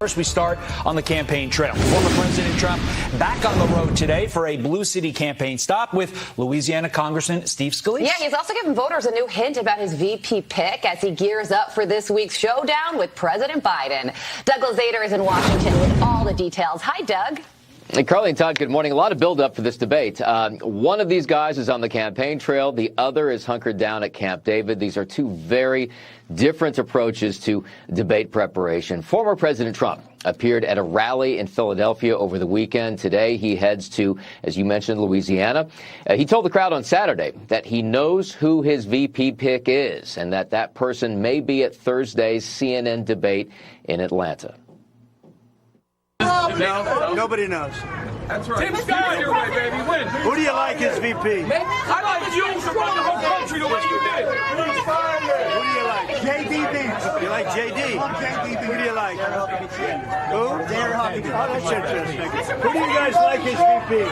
First, we start on the campaign trail. Former President Trump back on the road today for a Blue City campaign stop with Louisiana Congressman Steve Scalise. Yeah, he's also giving voters a new hint about his VP pick as he gears up for this week's showdown with President Biden. Douglas Zader is in Washington with all the details. Hi, Doug. Hey, Carly and Todd, good morning. A lot of build-up for this debate. One of these guys is on the campaign trail. The other is hunkered down at Camp David. These are two very different approaches to debate preparation. Former President Trump appeared at a rally in Philadelphia over the weekend. Today, he heads to, as you mentioned, Louisiana. He told the crowd on Saturday that he knows who his VP pick is and that person may be at Thursday's CNN debate in Atlanta. No, nobody knows. That's right. Tim Scott your way, baby. Win. Who do you like as VP? I like you to run the whole country the way you did. Who do you like? JD Vance. You like JD? Who do you like? Who? Oh, that's interesting. Who do you guys like as VP?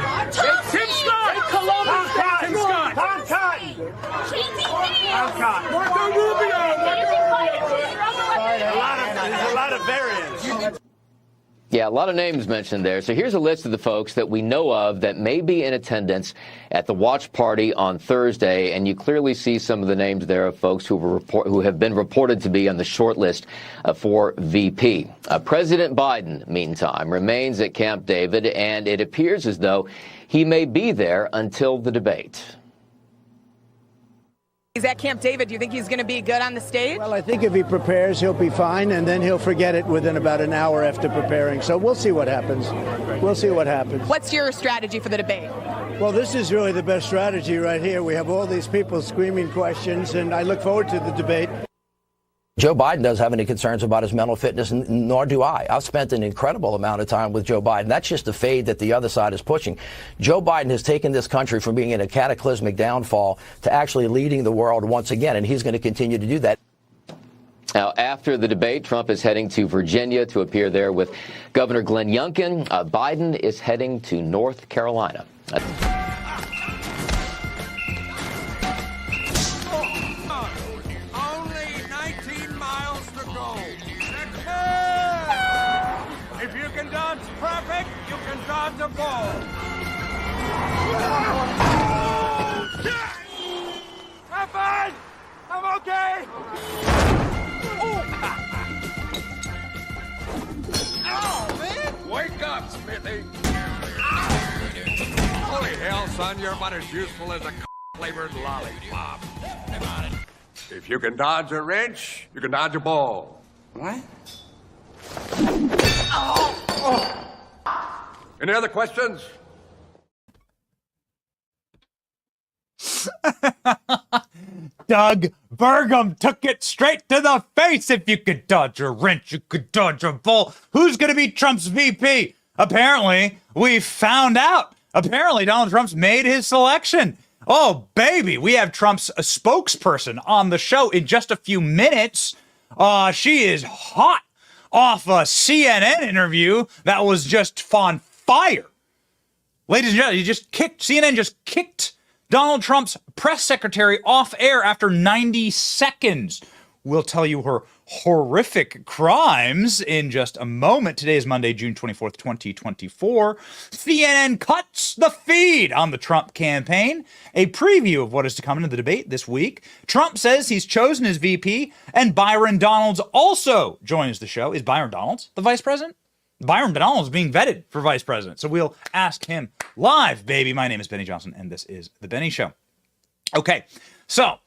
Tim Scott. Tom Cotton. Tim Scott. Tom Cotton. Tom Cotton. Marco Rubio. There's a lot of variants. Yeah, a lot of names mentioned there. So here's a list of the folks that we know of that may be in attendance at the watch party on Thursday. And you clearly see some of the names there of folks who have been reported to be on the short list for VP. President Biden, meantime, remains at Camp David, and it appears as though he may be there until the debate. He's at Camp David. Do you think he's going to be good on the stage? Well, I think if he prepares, he'll be fine, and then he'll forget it within about an hour after preparing. So we'll see what happens. We'll see what happens. What's your strategy for the debate? Well, this is really the best strategy right here. We have all these people screaming questions, and I look forward to the debate. Joe Biden doesn't have any concerns about his mental fitness, and nor do I. I've spent an incredible amount of time with Joe Biden. That's just the fade that the other side is pushing. Joe Biden has taken this country from being in a cataclysmic downfall to actually leading the world once again, and he's going to continue to do that. Now, after the debate, Trump is heading to Virginia to appear there with Governor Glenn Youngkin. Biden is heading to North Carolina. If you can dodge traffic, you can dodge a ball. I'm fine. I'm okay. Oh, man. Wake up, Smithy. Holy hell, son, you're about as useful as a flavored lollipop. If you can dodge a wrench, you can dodge a ball. What? Any other questions? Doug Burgum took it straight to the face. If you could dodge a wrench, you could dodge a ball. Who's going to be Trump's VP? Apparently, we found out. Apparently, Donald Trump's made his selection. Oh, baby, we have Trump's spokesperson on the show in just a few minutes. She is hot off a CNN interview that was just on fire. Ladies and gentlemen, CNN just kicked Donald Trump's press secretary off air after 90 seconds. We'll tell you her horrific crimes in just a moment. Today is Monday, June 24th, 2024. CNN cuts the feed on the Trump campaign. A preview of what is to come in the debate this week. Trump says he's chosen his VP, and Byron Donalds also joins the show. Is Byron Donalds the vice president? Byron Donalds being vetted for vice president. So we'll ask him live, baby. My name is Benny Johnson, and this is The Benny Show. Okay, so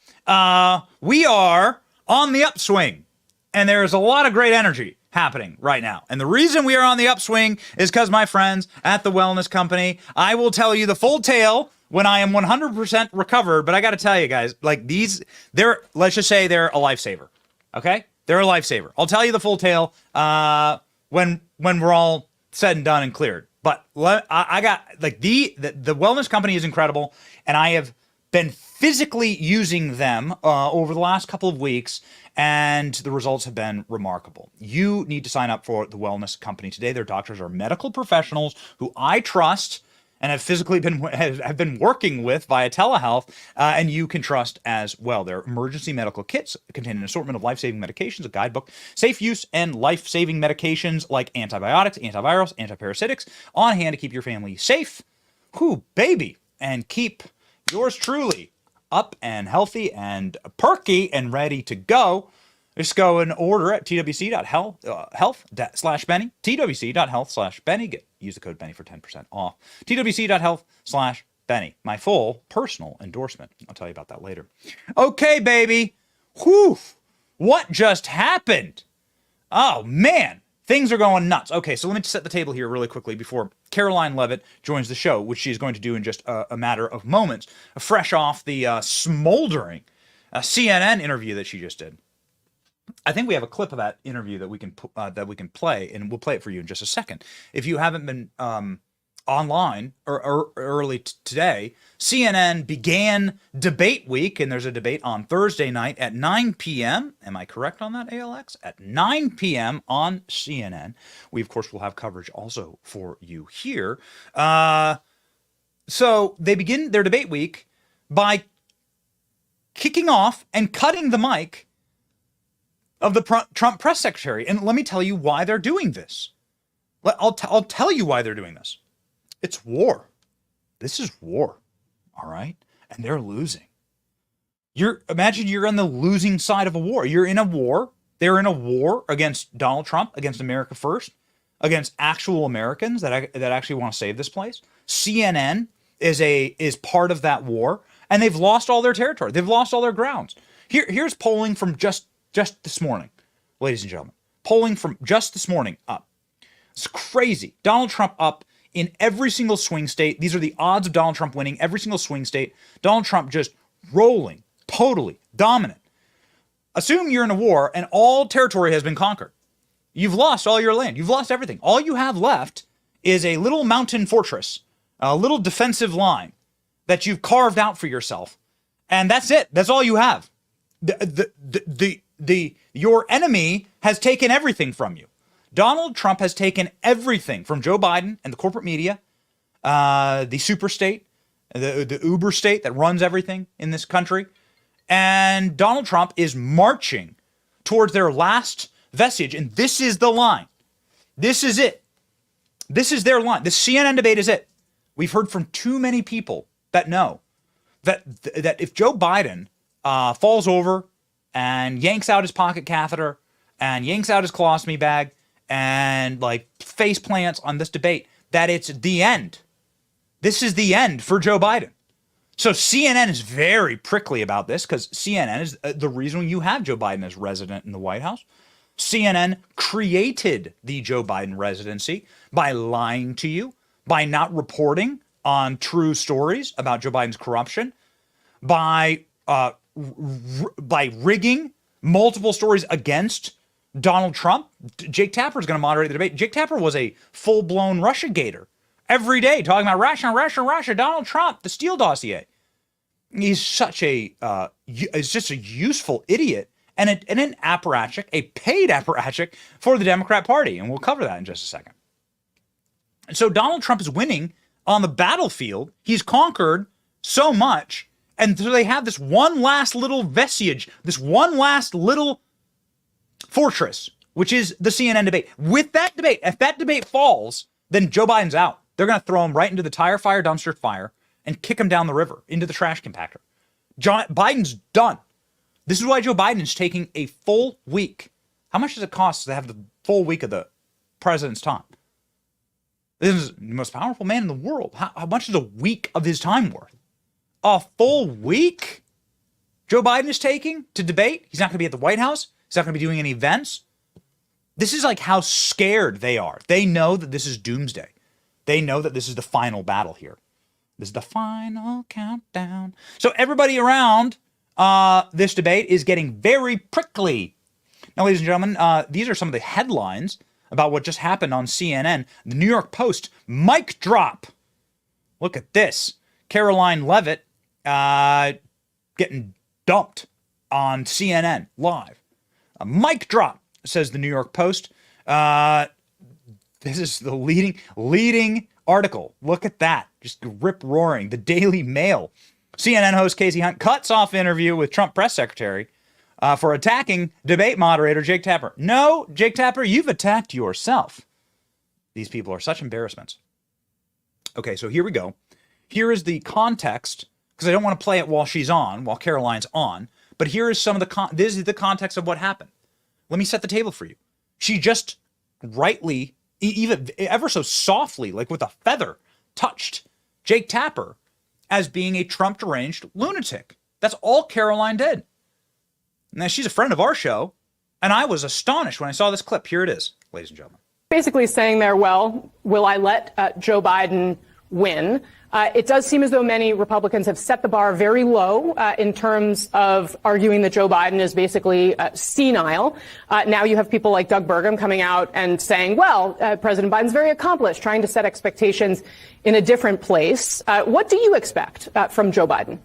we are on the upswing, and there is a lot of great energy happening right now. And the reason we are on the upswing is because my friends at the Wellness Company, I will tell you the full tale when I am 100% recovered. But I got to tell you guys, like these, let's just say they're a lifesaver. Okay? They're a lifesaver. I'll tell you the full tale when we're all said and done and cleared. But I got like the Wellness Company is incredible, and I have been physically using them over the last couple of weeks, and the results have been remarkable. You need to sign up for the Wellness Company today. Their doctors are medical professionals who I trust, and have physically have been working with via telehealth, and you can trust as well. Their emergency medical kits contain an assortment of life-saving medications, a guidebook, safe use, and life-saving medications like antibiotics, antivirals, antiparasitics on hand to keep your family safe. Whew, baby, and keep yours truly up and healthy and perky and ready to go. Just go and order at twc.health/Benny, twc.health/Benny. Use the code Benny for 10% off. twc.health/Benny. My full personal endorsement. I'll tell you about that later. Okay, baby. Whew. What just happened? Oh, man. Things are going nuts. Okay, so let me set the table here really quickly before Karoline Leavitt joins the show, which she's going to do in just a matter of moments, fresh off the smoldering CNN interview that she just did. I think we have a clip of that interview that we can play, and we'll play it for you in just a second. If you haven't been online or early today, CNN began debate week, and there's a debate on Thursday night at 9 p.m. Am I correct on that, ALX? At 9 p.m. on CNN. We, of course, will have coverage also for you here. So they begin their debate week by kicking off and cutting the mic of the Trump press secretary. And let me tell you why they're doing this. I'll tell you why they're doing this. It's war. This is war. All right? And they're losing. Imagine you're on the losing side of a war. You're in a war. They're in a war against Donald Trump, against America First, against actual Americans that actually want to save this place. CNN is part of that war, and they've lost all their territory. They've lost all their grounds. Here's polling from just this morning, ladies and gentlemen. Polling from just this morning up. It's crazy. Donald Trump up in every single swing state. These are the odds of Donald Trump winning every single swing state. Donald Trump just rolling, totally dominant. Assume you're in a war and all territory has been conquered. You've lost all your land. You've lost everything. All you have left is a little mountain fortress, a little defensive line that you've carved out for yourself. And that's it. That's all you have. Your enemy has taken everything from you. Donald Trump has taken everything from Joe Biden and the corporate media, the super state, the uber state that runs everything in this country. And Donald Trump is marching towards their last vestige. And this is the line. This is it. This is their line. The CNN debate is it. We've heard from too many people that know that if Joe Biden falls over and yanks out his pocket catheter and yanks out his colostomy bag and like face plants on this debate, that it's the end. This is the end for Joe Biden. So CNN is very prickly about this because CNN is the reason you have Joe Biden as resident in the White House. CNN created the Joe Biden residency by lying to you, by not reporting on true stories about Joe Biden's corruption, by rigging multiple stories against Donald Trump. Jake Tapper is going to moderate the debate. Jake Tapper was a full-blown Russia-gator every day talking about Russia, Donald Trump, the Steele dossier. He's such a, he's just a useful idiot and an apparatchik, a paid apparatchik for the Democrat Party. And we'll cover that in just a second. And so Donald Trump is winning on the battlefield. He's conquered so much. And so they have this one last little vestige, this one last little fortress, which is the CNN debate. With that debate, if that debate falls, then Joe Biden's out. They're going to throw him right into the tire fire, dumpster fire, and kick him down the river into the trash compactor. Biden's done. This is why Joe Biden is taking a full week. How much does it cost to have the full week of the president's time? This is the most powerful man in the world. How much is a week of his time worth? A full week Joe Biden is taking to debate? He's not going to be at the White House. He's not going to be doing any events. This is like how scared they are. They know that this is doomsday. They know that this is the final battle here. This is the final countdown. So everybody around this debate is getting very prickly. Now, ladies and gentlemen, these are some of the headlines about what just happened on CNN. The New York Post, mic drop. Look at this. Karoline Leavitt getting dumped on CNN live. A mic drop, says the New York Post. This is the leading article. Look at that. Just rip roaring. The Daily Mail. CNN host Casey Hunt cuts off interview with Trump press secretary for attacking debate moderator Jake Tapper. No, Jake Tapper, you've attacked yourself. These people are such embarrassments. Okay, so here we go. Here is the context, because I don't want to play it while she's on, while Caroline's on, but here is some of the this is the context of what happened. Let me set the table for you. She just rightly, even ever so softly, like with a feather, touched Jake Tapper as being a Trump deranged lunatic. That's all Caroline did. Now, she's a friend of our show, and I was astonished when I saw this clip. Here it is, ladies and gentlemen. Basically saying there, well, will I let Joe Biden win? It does seem as though many Republicans have set the bar very low in terms of arguing that Joe Biden is basically senile. Now you have people like Doug Burgum coming out and saying, well, President Biden's very accomplished, trying to set expectations in a different place. What do you expect from Joe Biden?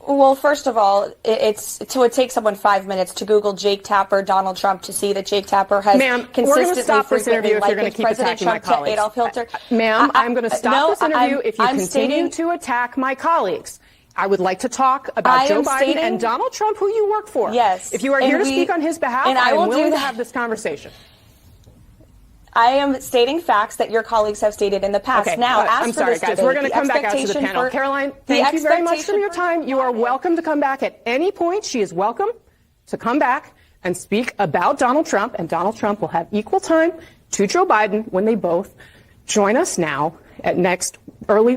Well, first of all, it takes someone 5 minutes to Google Jake Tapper, Donald Trump, to see that Jake Tapper has consistently, we're going to stop this interview if you're going to keep attacking my colleagues. Adolf Hitler. Ma'am, I'm going to stop this interview if you continue to attack my colleagues. I would like to talk about Joe Biden and Donald Trump, who you work for. Yes. If you are here to speak on his behalf, I am willing to have this conversation. I am stating facts that your colleagues have stated in the past. Okay. Now, I'm sorry, guys. We're going to come back out to the panel. Caroline, thank you very much for your time. You are welcome to come back at any point. She is welcome to come back and speak about Donald Trump, and Donald Trump will have equal time to Joe Biden when they both join us now at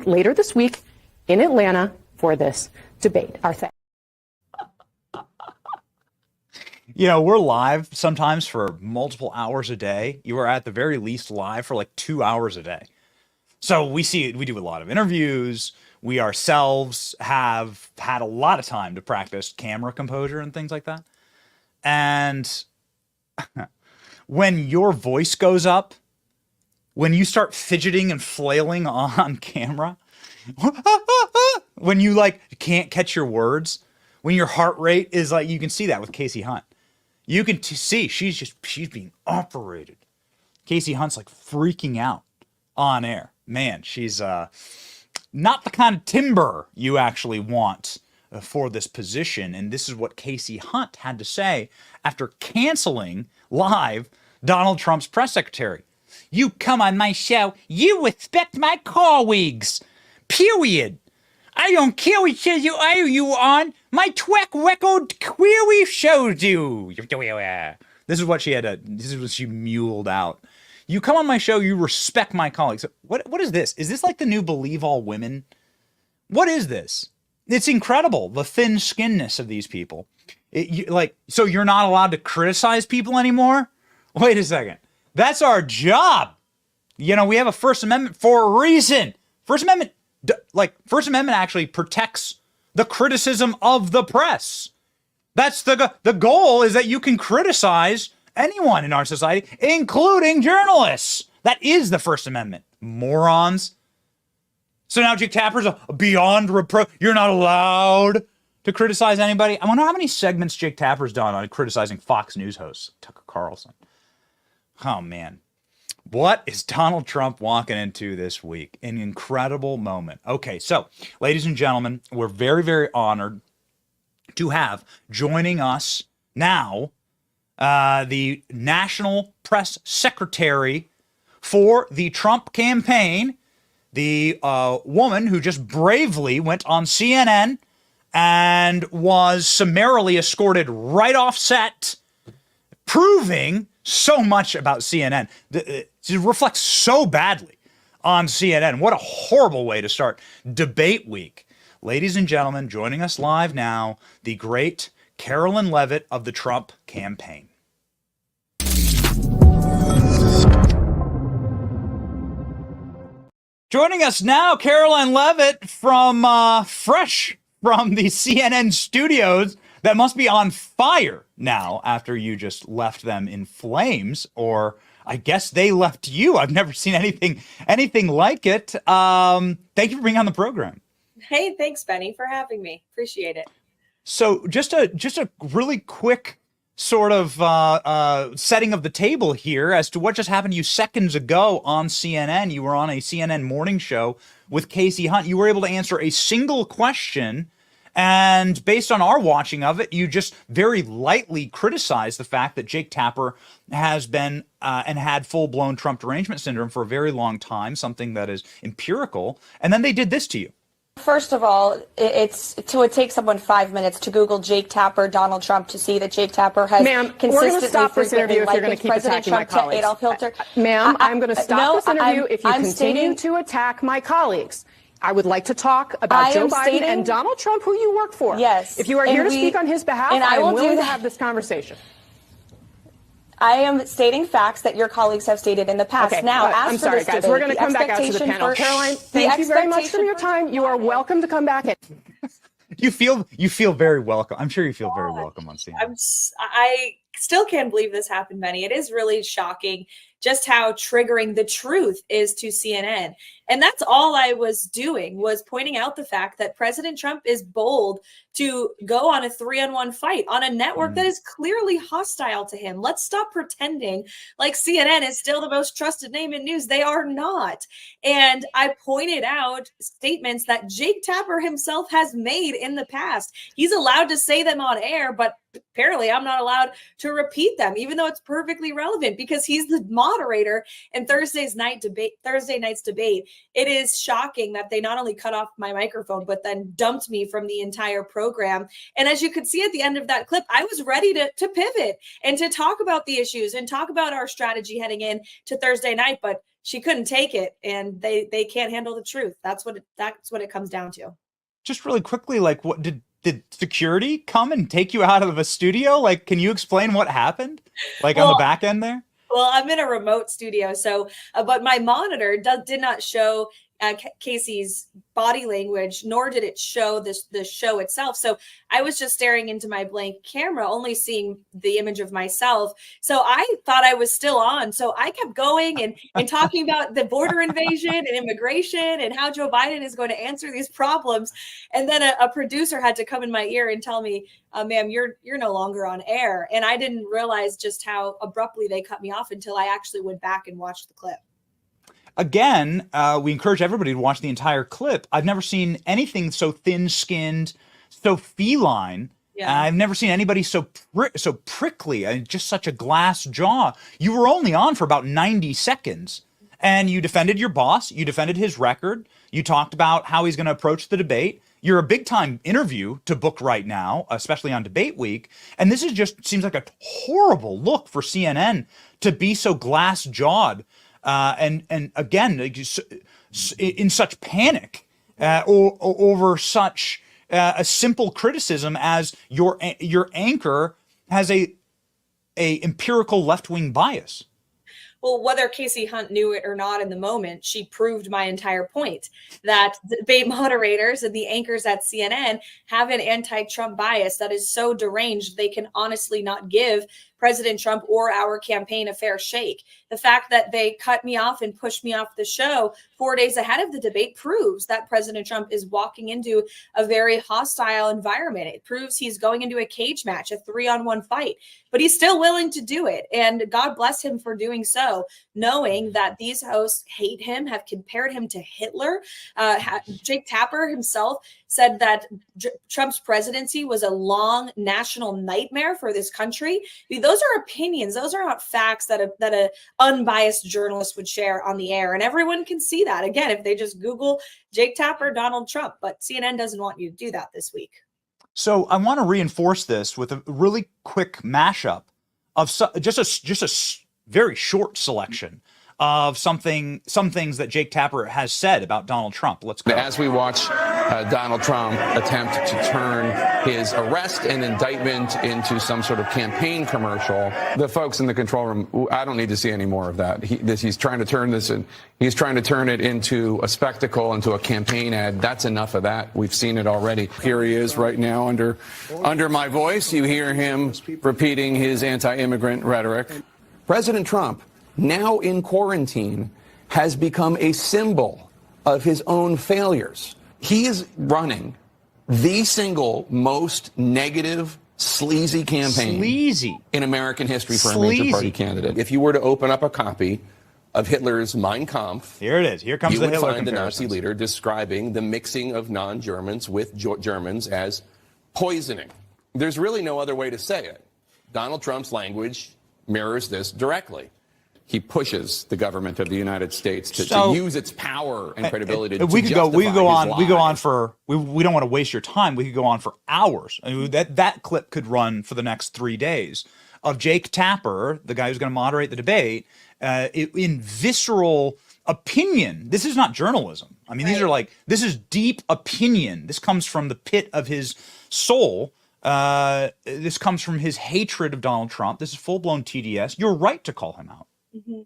later this week in Atlanta for this debate. Our thanks. You know, we're live sometimes for multiple hours a day. You are at the very least live for like 2 hours a day. So we do a lot of interviews. We ourselves have had a lot of time to practice camera composure and things like that. And when your voice goes up, when you start fidgeting and flailing on camera, when you can't catch your words, when your heart rate is you can see that with Casey Hunt. You can see she's being operated. Casey Hunt's freaking out on air. Man, she's not the kind of timber you actually want for this position. And this is what Casey Hunt had to say after canceling live Donald Trump's press secretary. You come on my show, you respect my colleagues. Period. I don't care which show you on. My track record clearly shows you. This is what she muled out. You come on my show, you respect my colleagues. What is this? Is this the new Believe All Women? What is this? It's incredible, the thin skinness of these people. So you're not allowed to criticize people anymore? Wait a second. That's our job. You know, we have a First Amendment for a reason. First Amendment actually protects the criticism of the press. That's the goal, is that you can criticize anyone in our society, including journalists. That is the First Amendment. Morons. So now Jake Tapper's beyond reproach. You're not allowed to criticize anybody. I wonder how many segments Jake Tapper's done on criticizing Fox News hosts, Tucker Carlson. Oh, man. What is Donald Trump walking into this week? An incredible moment. Okay, so, ladies and gentlemen, we're very, very honored to have joining us now the National Press Secretary for the Trump campaign, the woman who just bravely went on CNN and was summarily escorted right off set, proving so much about CNN. It reflects so badly on CNN. What a horrible way to start debate week. Ladies and gentlemen, joining us live now, the great Karoline Leavitt of the Trump campaign. Joining us now, Karoline Leavitt fresh from the CNN studios that must be on fire now after you just left them in flames, or I guess they left you. I've never seen anything like it. Thank you for being on the program. Hey, thanks, Benny, for having me. Appreciate it. So just a really quick sort of setting of the table here as to what just happened to you seconds ago on CNN. You were on a CNN morning show with Kasie Hunt. You were able to answer a single question, and based on our watching of it, you just very lightly criticized the fact that Jake Tapper has been and had full-blown Trump derangement syndrome for a very long time, something that is empirical, and then they did this to you. First of all, it takes someone 5 minutes to Google Jake Tapper, Donald Trump, to see that Jake Tapper has consistently, we're going to stop this interview if you're going to keep President attacking Trump my colleagues. Adolf Hitler. Ma'am, I'm going to stop this interview if you I'm continue to attack my colleagues. I would like to talk about Joe Biden and Donald Trump, who you work for. Yes. If you are here to speak on his behalf, I am willing to have this conversation. I am stating facts that your colleagues have stated in the past. Okay, now, I'm sorry, guys. We're going to come back out to the panel. Caroline, thank you very much for your time. You are welcome to come back in. You feel very welcome. I'm sure you feel very welcome on CNN. I still can't believe this happened, Benny. It is really shocking just how triggering the truth is to CNN. And that's all I was doing, was pointing out the fact that President Trump is bold to go on a 3-on-1 fight on a network that is clearly hostile to him. Let's stop pretending like CNN is still the most trusted name in news. They are not. And I pointed out statements that Jake Tapper himself has made in the past. He's allowed to say them on air, but apparently I'm not allowed to repeat them, even though it's perfectly relevant because he's the moderator in Thursday night's debate. It is shocking that they not only cut off my microphone, but then dumped me from the entire program. And as you could see at the end of that clip, I was ready to pivot and to talk about the issues and talk about our strategy heading in to Thursday night, but she couldn't take it, and they can't handle the truth. That's what it comes down to. Just really quickly, like, what did security come and take you out of a studio? Like, can you explain what happened? Like, on the back end there? Well, I'm in a remote studio, so but my monitor did not show Casey's body language, nor did it show the show itself. So I was just staring into my blank camera, only seeing the image of myself. So I thought I was still on. So I kept going and talking about the border invasion and immigration and how Joe Biden is going to answer these problems. And then a producer had to come in my ear and tell me, ma'am, you're no longer on air. And I didn't realize just how abruptly they cut me off until I actually went back and watched the clip. Again, we encourage everybody to watch the entire clip. I've never seen anything so thin-skinned, so feline. Yeah. I've never seen anybody so prickly, just such a glass jaw. You were only on for about 90 seconds, and you defended your boss. You defended his record. You talked about how he's going to approach the debate. You're a big-time interview to book right now, especially on debate week. And this is just seems like a horrible look for CNN to be so glass-jawed. And again, in such panic over such a simple criticism as your anchor has a empirical left-wing bias. Well, whether Kasie Hunt knew it or not in the moment, she proved my entire point that debate moderators and the anchors at CNN have an anti-Trump bias that is so deranged they can honestly not give President Trump or our campaign a fair shake. The fact that they cut me off and pushed me off the show 4 days ahead of the debate proves that President Trump is walking into a very hostile environment. It proves he's going into a cage match, a 3-on-1 fight, but he's still willing to do it. And God bless him for doing so, knowing that these hosts hate him, have compared him to Hitler. Jake Tapper himself said that Trump's presidency was a long national nightmare for this country. I mean, those are opinions. Those are not facts that a unbiased journalist would share on the air. And everyone can see that, again, if they just Google Jake Tapper, Donald Trump. But CNN doesn't want you to do that this week. So I want to reinforce this with a really quick mashup of just a very short selection of some things that Jake Tapper has said about Donald Trump. Let's go. As we watch Donald Trump attempt to turn his arrest and indictment into some sort of campaign commercial, the folks in the control room, I don't need to see any more of that. He's trying to turn this and he's trying to turn it into a spectacle, into a campaign ad. That's enough of that. We've seen it already. Here he is right now under my voice. You hear him repeating his anti-immigrant rhetoric. President Trump, now in quarantine, has become a symbol of his own failures. He is running the single most negative sleazy campaign Sleazy. in American history for a major party candidate. If you were to open up a copy of Hitler's Mein Kampf, here it is. Here comes you the would Hitler find the Nazi leader describing the mixing of non-Germans with Germans as poisoning. There's really no other way to say it. Donald Trump's language mirrors this directly. He pushes the government of the United States to use its power and credibility to we could go on. his We go on lies. for. We don't want to waste your time. We could go on for hours. I mean, that clip could run for the next 3 days of Jake Tapper, the guy who's going to moderate the debate, in visceral opinion. This is not journalism. I mean, this is deep opinion. This comes from the pit of his soul. This comes from his hatred of Donald Trump. This is full-blown TDS. You're right to call him out. Mm-hmm.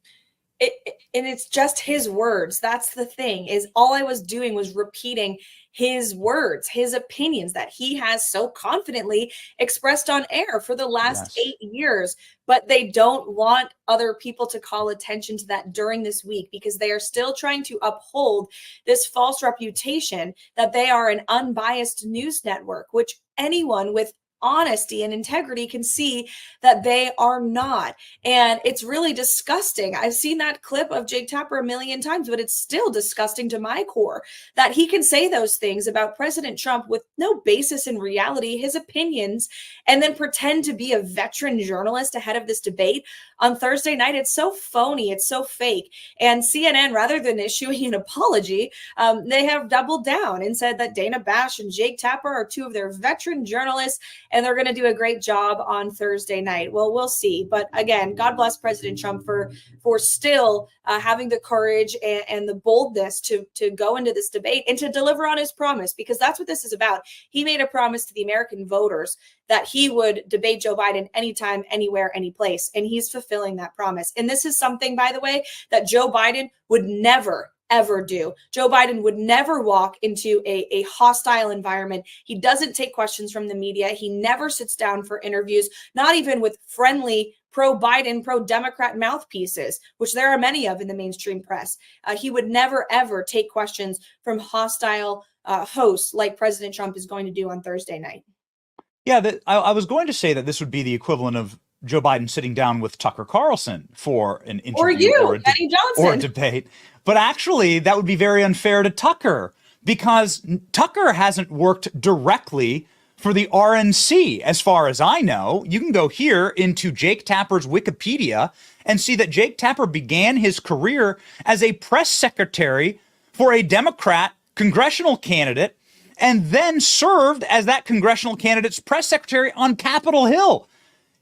And it's just his words. That's the thing, is all I was doing was repeating his words, his opinions that he has so confidently expressed on air for the last 8 years. But they don't want other people to call attention to that during this week, because they are still trying to uphold this false reputation that they are an unbiased news network, which anyone with honesty and integrity can see that they are not. And it's really disgusting. I've seen that clip of Jake Tapper a million times, but it's still disgusting to my core that he can say those things about President Trump with no basis in reality, his opinions, and then pretend to be a veteran journalist ahead of this debate on Thursday night. It's so phony. It's so fake. And CNN, rather than issuing an apology, they have doubled down and said that Dana Bash and Jake Tapper are two of their veteran journalists, and they're going to do a great job on Thursday night. Well, we'll see. But again, God bless President Trump for still having the courage and the boldness to go into this debate and to deliver on his promise, because that's what this is about. He made a promise to the American voters that he would debate Joe Biden anytime, anywhere, any place. And he's fulfilling that promise. And this is something, by the way, that Joe Biden would never ever do. Joe Biden would never walk into a hostile environment. He doesn't take questions from the media. He never sits down for interviews, not even with friendly pro-Biden, pro-Democrat mouthpieces, which there are many of in the mainstream press. He would never, ever take questions from hostile hosts like President Trump is going to do on Thursday night. Yeah, I was going to say that this would be the equivalent of Joe Biden sitting down with Tucker Carlson for an interview or you, Benny Johnson, or a debate. But actually, that would be very unfair to Tucker, because Tucker hasn't worked directly for the RNC, as far as I know. You can go here into Jake Tapper's Wikipedia and see that Jake Tapper began his career as a press secretary for a Democrat congressional candidate, and then served as that congressional candidate's press secretary on Capitol Hill.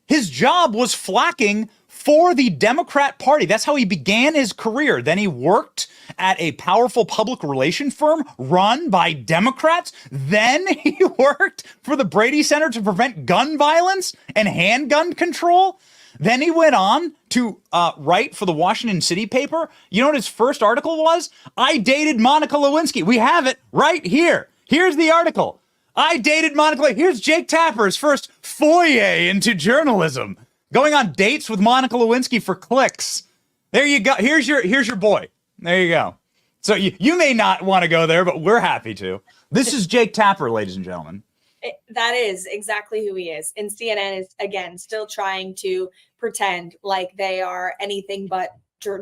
His job was flacking for the Democrat Party. That's how he began his career. Then he worked at a powerful public relation firm run by Democrats. Then he worked for the Brady Center to prevent gun violence and handgun control. Then he went on to write for the Washington City paper. You know what his first article was? I dated Monica Lewinsky. We have it right here. Here's the article. I dated Monica. Here's Jake Tapper's first foray into journalism, going on dates with Monica Lewinsky for clicks. There you go. Here's your boy. There you go. So you may not want to go there, but we're happy to. This is Jake Tapper, ladies and gentlemen. That is exactly who he is. And CNN is, again, still trying to pretend like they are anything but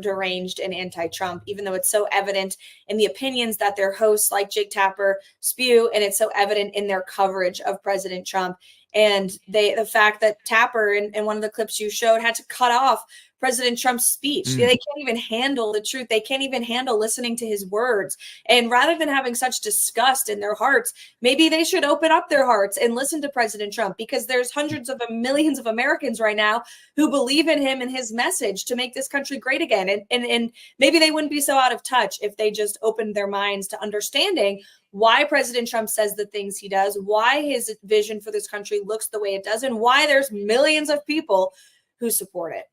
deranged and anti-Trump, even though it's so evident in the opinions that their hosts like Jake Tapper spew, and it's so evident in their coverage of President Trump. And the fact that Tapper, in one of the clips you showed, had to cut off President Trump's speech. They can't even handle the truth. They can't even handle listening to his words. And rather than having such disgust in their hearts, maybe they should open up their hearts and listen to President Trump, because there's hundreds of millions of Americans right now who believe in him and his message to make this country great again. And maybe they wouldn't be so out of touch if they just opened their minds to understanding why President Trump says the things he does, why his vision for this country looks the way it does, and why there's millions of people who support it.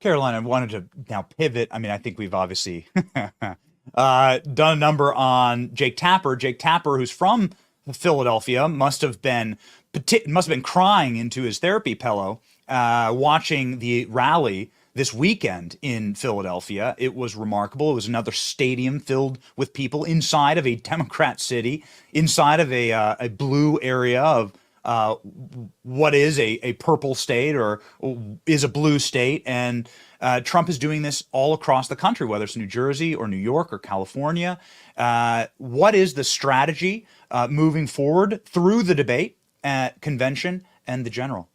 Caroline, I wanted to now pivot. I mean, I think we've obviously done a number on Jake Tapper. Jake Tapper, who's from Philadelphia, must have been crying into his therapy pillow watching the rally this weekend in Philadelphia. It was remarkable. It was another stadium filled with people inside of a Democrat city, inside of a blue area what is a purple state or is a blue state. And Trump is doing this all across the country, whether it's New Jersey or New York or California. What is the strategy moving forward through the debate, convention, and the general?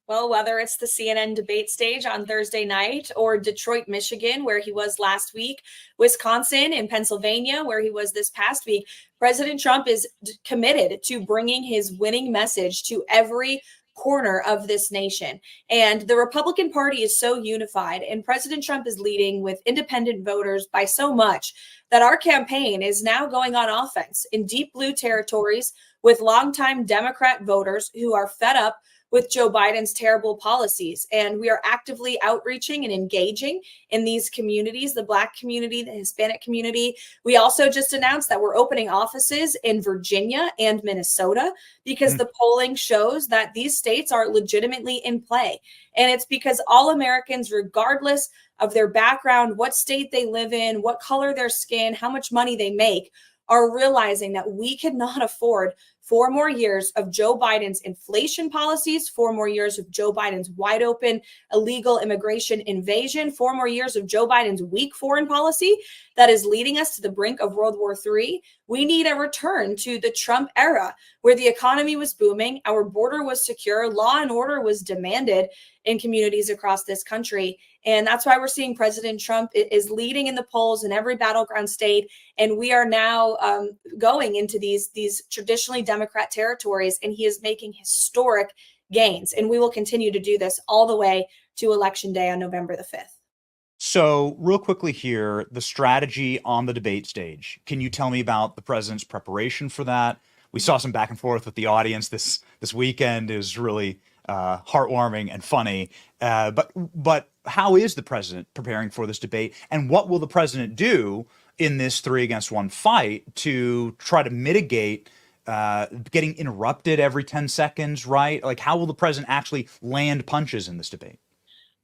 Well, whether it's the CNN debate stage on Thursday night or Detroit, Michigan, where he was last week, Wisconsin and Pennsylvania, where he was this past week, President Trump is committed to bringing his winning message to every corner of this nation. And the Republican Party is so unified, and President Trump is leading with independent voters by so much that our campaign is now going on offense in deep blue territories with longtime Democrat voters who are fed up with Joe Biden's terrible policies. And we are actively outreaching and engaging in these communities, the Black community, the Hispanic community. We also just announced that we're opening offices in Virginia and Minnesota because the polling shows that these states are legitimately in play. And it's because all Americans, regardless of their background, what state they live in, what color their skin, how much money they make, are realizing that we cannot afford 4 more years of Joe Biden's inflation policies, 4 more years of Joe Biden's wide open illegal immigration invasion, 4 more years of Joe Biden's weak foreign policy that is leading us to the brink of World War III. We need a return to the Trump era where the economy was booming, our border was secure, law and order was demanded in communities across this country. And that's why we're seeing President Trump is leading in the polls in every battleground state. And we are now going into these traditionally Democrat territories, and he is making historic gains. And we will continue to do this all the way to Election Day on November the 5th. So real quickly here, the strategy on the debate stage. Can you tell me about the president's preparation for that? We saw some back and forth with the audience this weekend. It was really heartwarming and funny. But how is the president preparing for this debate? And what will the president do in this 3-against-1 fight to try to mitigate getting interrupted every 10 seconds, right? Like, how will the president actually land punches in this debate?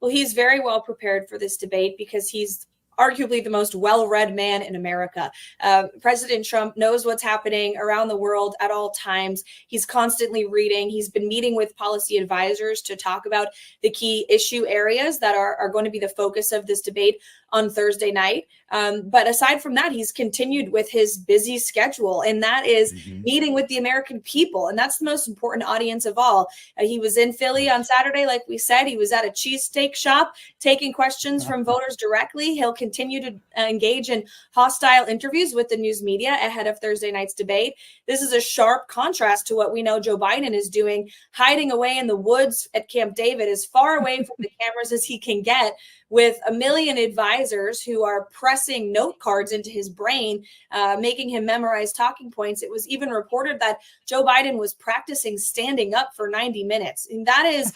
Well, he's very well prepared for this debate because he's arguably the most well-read man in America. President Trump knows what's happening around the world at all times. He's constantly reading. He's been meeting with policy advisors to talk about the key issue areas that are going to be the focus of this debate on Thursday night. But aside from that, he's continued with his busy schedule, and that is meeting with the American people. And that's the most important audience of all. He was in Philly on Saturday, like we said. He was at a cheesesteak shop taking questions from voters directly. He'll continue to engage in hostile interviews with the news media ahead of Thursday night's debate. This is a sharp contrast to what we know Joe Biden is doing, hiding away in the woods at Camp David, as far away from the cameras as he can get, with a million advisors who are pressing note cards into his brain, making him memorize talking points. It was even reported that Joe Biden was practicing standing up for 90 minutes. And that is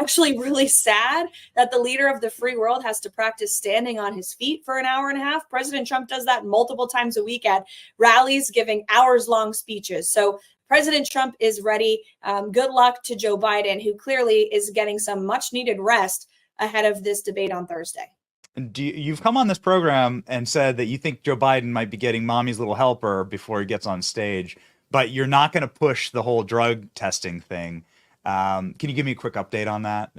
actually really sad that the leader of the free world has to practice standing on his feet for an hour and a half. President Trump does that multiple times a week at rallies, giving hours-long speeches. So President Trump is ready. Good luck to Joe Biden, who clearly is getting some much-needed rest ahead of this debate on Thursday. And you've come on this program and said that you think Joe Biden might be getting mommy's little helper before he gets on stage, but you're not going to push the whole drug testing thing. Can you give me a quick update on that?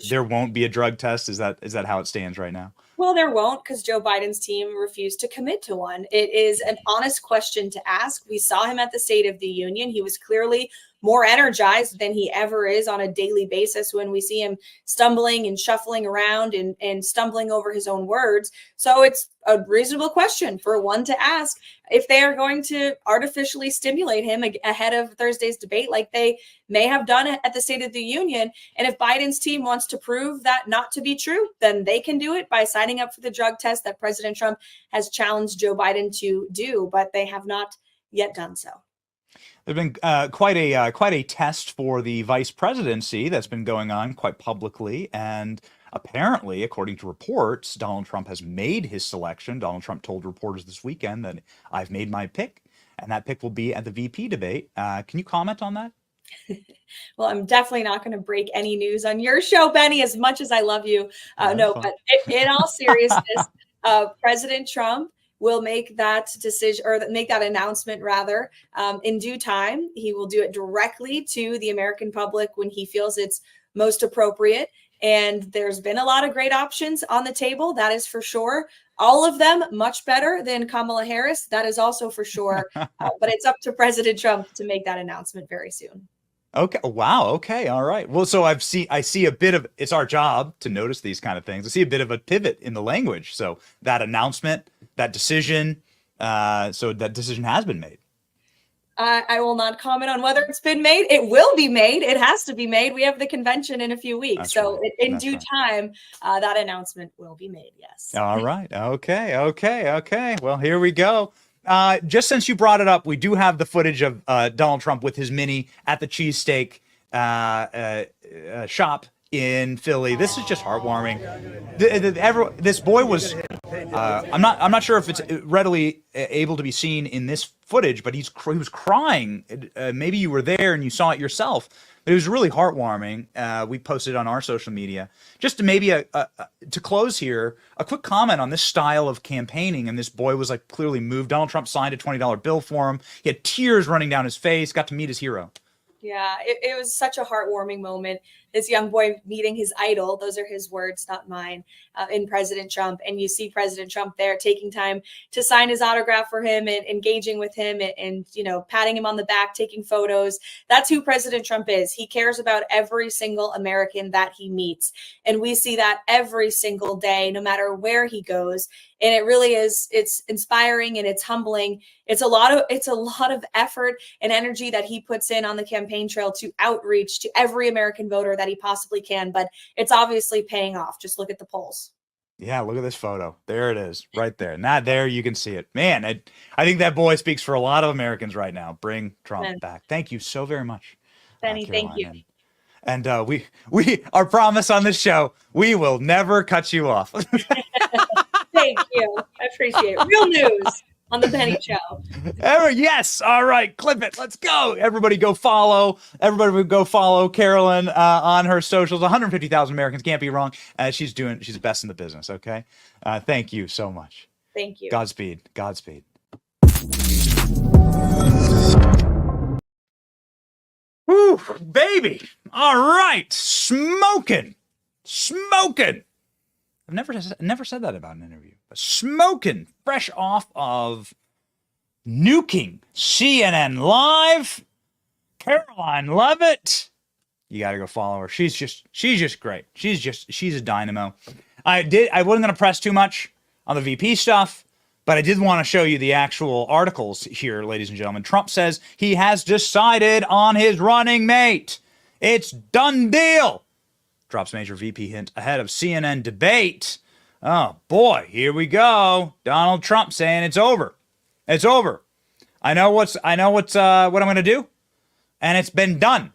There won't be a drug test. Is that how it stands right now? Well, there won't, because Joe Biden's team refused to commit to one. It is an honest question to ask. We saw him at the State of the Union. He was clearly more energized than he ever is on a daily basis when we see him stumbling and shuffling around and stumbling over his own words. So it's a reasonable question for one to ask if they are going to artificially stimulate him ahead of Thursday's debate, like they may have done at the State of the Union. And if Biden's team wants to prove that not to be true, then they can do it by signing up for the drug test that President Trump has challenged Joe Biden to do, but they have not yet done so. There's been quite a test for the vice presidency that's been going on quite publicly, and apparently, according to reports, Donald Trump has made his selection. Donald Trump told reporters this weekend that I've made my pick, and that pick will be at the VP debate. Can you comment on that? Well, I'm definitely not going to break any news on your show, Benny, as much as I love you. No, but in all seriousness, President Trump will make that decision, or make that announcement rather, in due time. He will do it directly to the American public when he feels it's most appropriate. And there's been a lot of great options on the table, that is for sure. All of them much better than Kamala Harris, that is also for sure. But it's up to President Trump to make that announcement very soon. Okay. Wow. Okay. All right. Well, so I see a bit of, it's our job to notice these kind of things. I see a bit of a pivot in the language. So that announcement, that decision, so that decision has been made. I will not comment on whether it's been made. It will be made. It has to be made. We have the convention in a few weeks. That's so right. in due time, that announcement will be made. Yes. All right. Okay. Well, here we go. Just since you brought it up, we do have the footage of Donald Trump with his Mini at the cheesesteak shop in Philly. This is just heartwarming. This boy was, I'm not sure if it's readily able to be seen in this footage, but he was crying. Maybe you were there and you saw it yourself, but it was really heartwarming. We posted it on our social media. Just to maybe to close here, a quick comment on this style of campaigning. And this boy was like clearly moved. Donald Trump signed a $20 bill for him. He had tears running down his face, got to meet his hero. Yeah, it was such a heartwarming moment. This young boy meeting his idol, those are his words, not mine, in President Trump. And you see President Trump there taking time to sign his autograph for him and engaging with him and patting him on the back, taking photos. That's who President Trump is. He cares about every single American that he meets. And we see that every single day, no matter where he goes. And it really is, it's inspiring and it's humbling. It's a lot of effort and energy that he puts in on the campaign trail to outreach to every American voter that he possibly can. But it's obviously paying off. Just look at the polls. Yeah, look at this photo. There it is, right there. Not there, you can see it. Man, I think that boy speaks for a lot of Americans right now. Bring Trump back. Thank you so very much, Benny. Thank you. And we our promise on this show, we will never cut you off. Thank you. I appreciate it. Real news on the Benny Show. Yes. All right. Clip it. Let's go. Everybody go follow. Everybody go follow Carolyn on her socials. 150,000 Americans. Can't be wrong. She's the best in the business. Okay. Thank you so much. Thank you. Godspeed. Godspeed. Woo, baby. All right. Smoking. I've never said that about an interview. But smoking, fresh off of nuking CNN Live, Caroline Levitt. You got to go follow her. She's just great. She's a dynamo. I wasn't going to press too much on the VP stuff, but I did want to show you the actual articles here, ladies and gentlemen. Trump says he has decided on his running mate. It's done deal. Drops major VP hint ahead of CNN debate. Oh boy, here we go. Donald Trump saying it's over. It's over. I know what I'm going to do, and it's been done.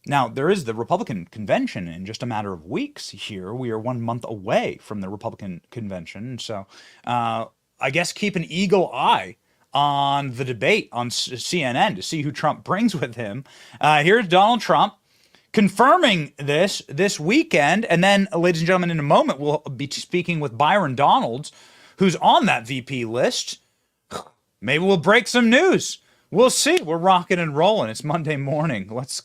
Now, there is the Republican convention in just a matter of weeks here. We are 1 month away from the Republican convention. So I guess keep an eagle eye on the debate on CNN to see who Trump brings with him. Here's Donald Trump confirming this weekend. And then, ladies and gentlemen, in a moment, we'll be speaking with Byron Donalds, who's on that VP list. Maybe we'll break some news. We'll see. We're rocking and rolling. It's Monday morning. Let's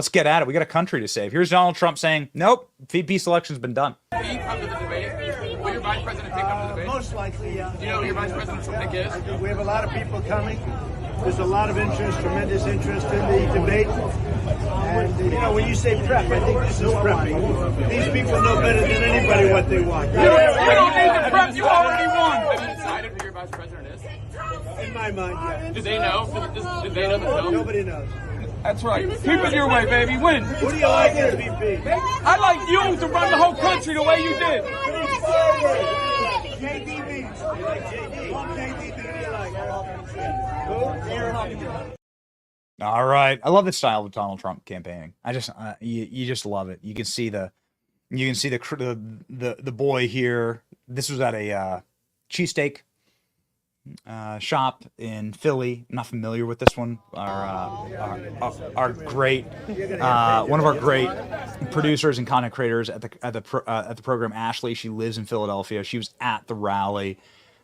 get at it. We got a country to save. Here's Donald Trump saying, nope, VP selection's been done. Will you come to the debate? Will your vice president pick up the debate? Most likely, yeah. Do you know who your vice president's pick is? We have a lot of people coming. There's a lot of interest, tremendous interest in the debate. And, when you say prep, I think this is prepping. These people know better than anybody what they want. You don't need to prep. You already won. Have you decided who your vice president is? In my mind, yeah. Did they know? Did they know the film? Nobody knows. That's right. Keep it your way, baby. Win. Who do you like as VP? I'd like you to run the whole country the way you did. JD. You like JD? JD, who do you like? Who? Aaron Hopkins. All right. I love the style of Donald Trump campaigning. I just, you just love it. You can see the boy here. This was at a cheesesteak shop in Philly. I'm not familiar with this one. Our great, one of our great producers and content creators at the program, Ashley. She lives in Philadelphia. She was at the rally.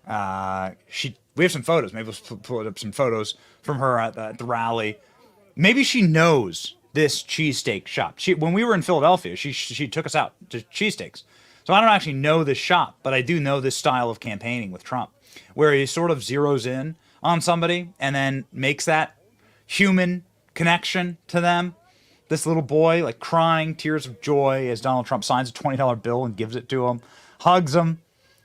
We have some photos. Maybe we'll pull up some photos from her at the rally. Maybe she knows this cheesesteak shop. When we were in Philadelphia, she took us out to cheesesteaks. So I don't actually know this shop, but I do know this style of campaigning with Trump, where he sort of zeroes in on somebody and then makes that human connection to them. This little boy, like crying tears of joy as Donald Trump signs a $20 bill and gives it to him, hugs him,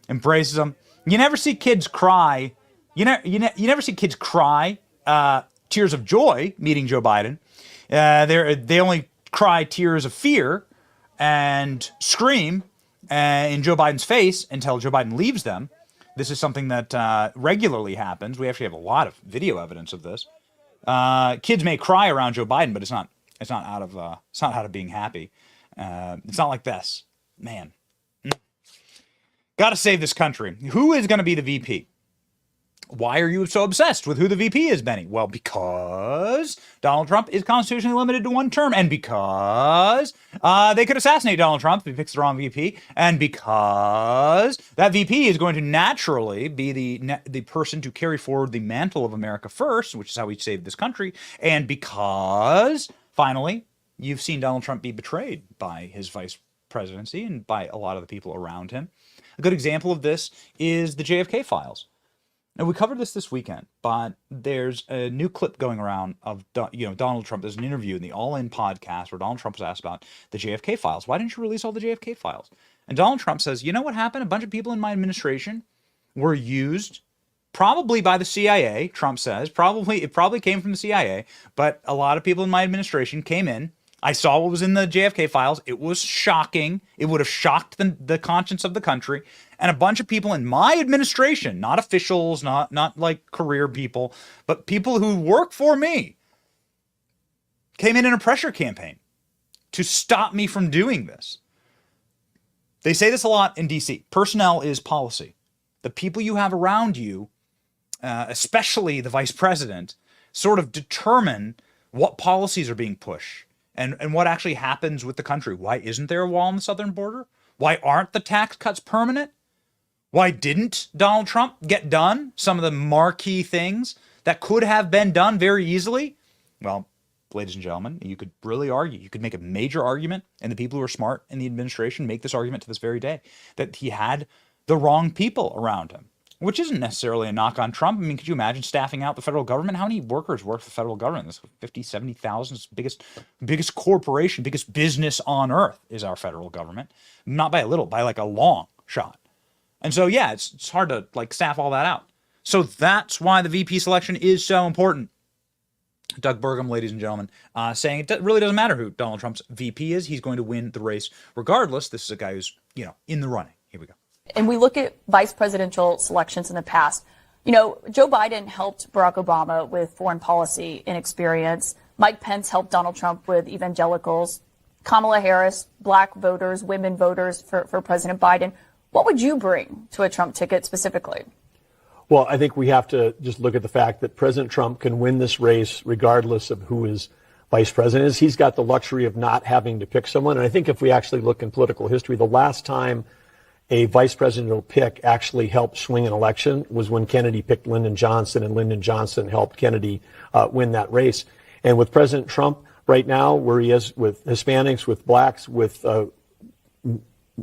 embraces him. You never see kids cry. You never see kids cry tears of joy meeting Joe Biden. They only cry tears of fear and scream in Joe Biden's face until Joe Biden leaves them. This is something that regularly happens. We actually have a lot of video evidence of this. Kids may cry around Joe Biden, but it's not out of being happy. It's not like this, man. Got to save this country. Who is going to be the VP? Why are you so obsessed with who the VP is, Benny? Well, because Donald Trump is constitutionally limited to one term, and because they could assassinate Donald Trump if he picks the wrong VP, and because that VP is going to naturally be the person to carry forward the mantle of America first, which is how we save this country, and because, finally, you've seen Donald Trump be betrayed by his vice presidency and by a lot of the people around him. A good example of this is the JFK files. Now, we covered this weekend, but there's a new clip going around of Donald Trump. There's an interview in the All In podcast where Donald Trump was asked about the JFK files. Why didn't you release all the JFK files? And Donald Trump says, you know what happened? A bunch of people in my administration were used, probably by the CIA, Trump says. It probably came from the CIA, but a lot of people in my administration came in. I saw what was in the JFK files. It was shocking. It would have shocked the conscience of the country. And a bunch of people in my administration, not officials, not like career people, but people who work for me, came in a pressure campaign to stop me from doing this. They say this a lot in D.C. Personnel is policy. The people you have around you, especially the vice president, sort of determine what policies are being pushed. And what actually happens with the country. Why isn't there a wall on the southern border? Why aren't the tax cuts permanent? Why didn't Donald Trump get done some of the marquee things that could have been done very easily? Well, ladies and gentlemen, you could really argue. You could make a major argument, and the people who are smart in the administration make this argument to this very day, that he had the wrong people around him, which isn't necessarily a knock on Trump. I mean, could you imagine staffing out the federal government? How many workers work for the federal government? This 50, 70,000. It's the biggest corporation, biggest business on earth is our federal government. Not by a little, by like a long shot. And so, yeah, it's hard to like staff all that out. So that's why the VP selection is so important. Doug Burgum, ladies and gentlemen, saying it really doesn't matter who Donald Trump's VP is. He's going to win the race regardless. This is a guy who's, in the running. Here we go. And we look at vice presidential selections in the past. Joe Biden helped Barack Obama with foreign policy inexperience. Mike Pence helped Donald Trump with evangelicals. Kamala Harris, black voters, women voters for President Biden. What would you bring to a Trump ticket specifically? Well, I think we have to just look at the fact that President Trump can win this race regardless of who his vice president is. He's got the luxury of not having to pick someone. And I think if we actually look in political history, the last time a vice presidential pick actually helped swing an election was when Kennedy picked Lyndon Johnson, and Lyndon Johnson helped Kennedy win that race. And with President Trump right now, where he is with Hispanics, with blacks, with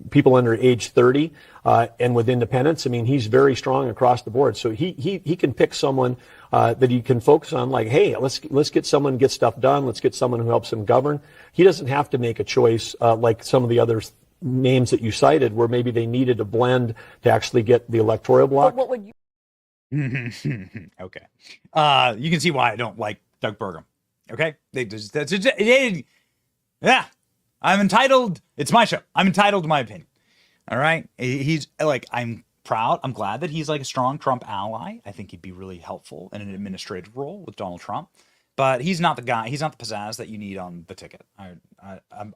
people under age 30, and with independents, I mean, he's very strong across the board. So he can pick someone that he can focus on, like, hey, let's get someone get stuff done. Let's get someone who helps him govern. He doesn't have to make a choice like some of the others names that you cited, where maybe they needed a blend to actually get the electoral block. What would you? Okay. You can see why I don't like Doug Burgum. Okay. Yeah. I'm entitled. It's my show. I'm entitled to my opinion. All right. He's like, I'm proud. I'm glad that he's like a strong Trump ally. I think he'd be really helpful in an administrative role with Donald Trump. But he's not the guy. He's not the pizzazz that you need on the ticket.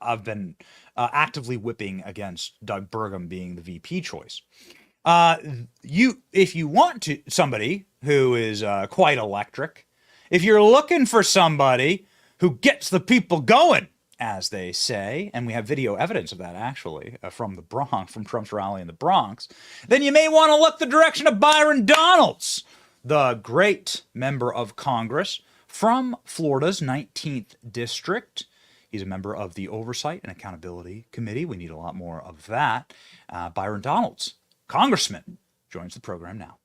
I've been actively whipping against Doug Burgum being the VP choice. If you want somebody who is quite electric, if you're looking for somebody who gets the people going, as they say, and we have video evidence of that actually from the Bronx, from Trump's rally in the Bronx, then you may want to look the direction of Byron Donalds, the great member of Congress from Florida's 19th district. He's a member of the Oversight and Accountability Committee. We need a lot more of that. Byron Donalds, congressman, joins the program now.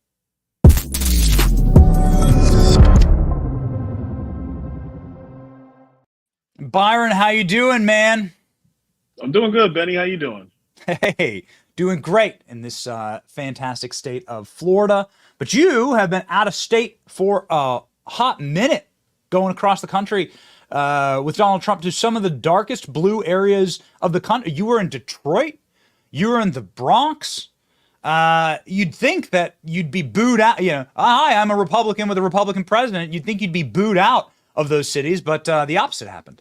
Byron, how you doing, man? I'm doing good, Benny. How you doing? Hey, doing great in this fantastic state of Florida. But you have been out of state for a hot minute, going across the country with Donald Trump to some of the darkest blue areas of the country. You were in Detroit. You were in the Bronx. You'd think that you'd be booed out. You know, hi, I'm a Republican with a Republican president. You'd think you'd be booed out of those cities, but the opposite happened.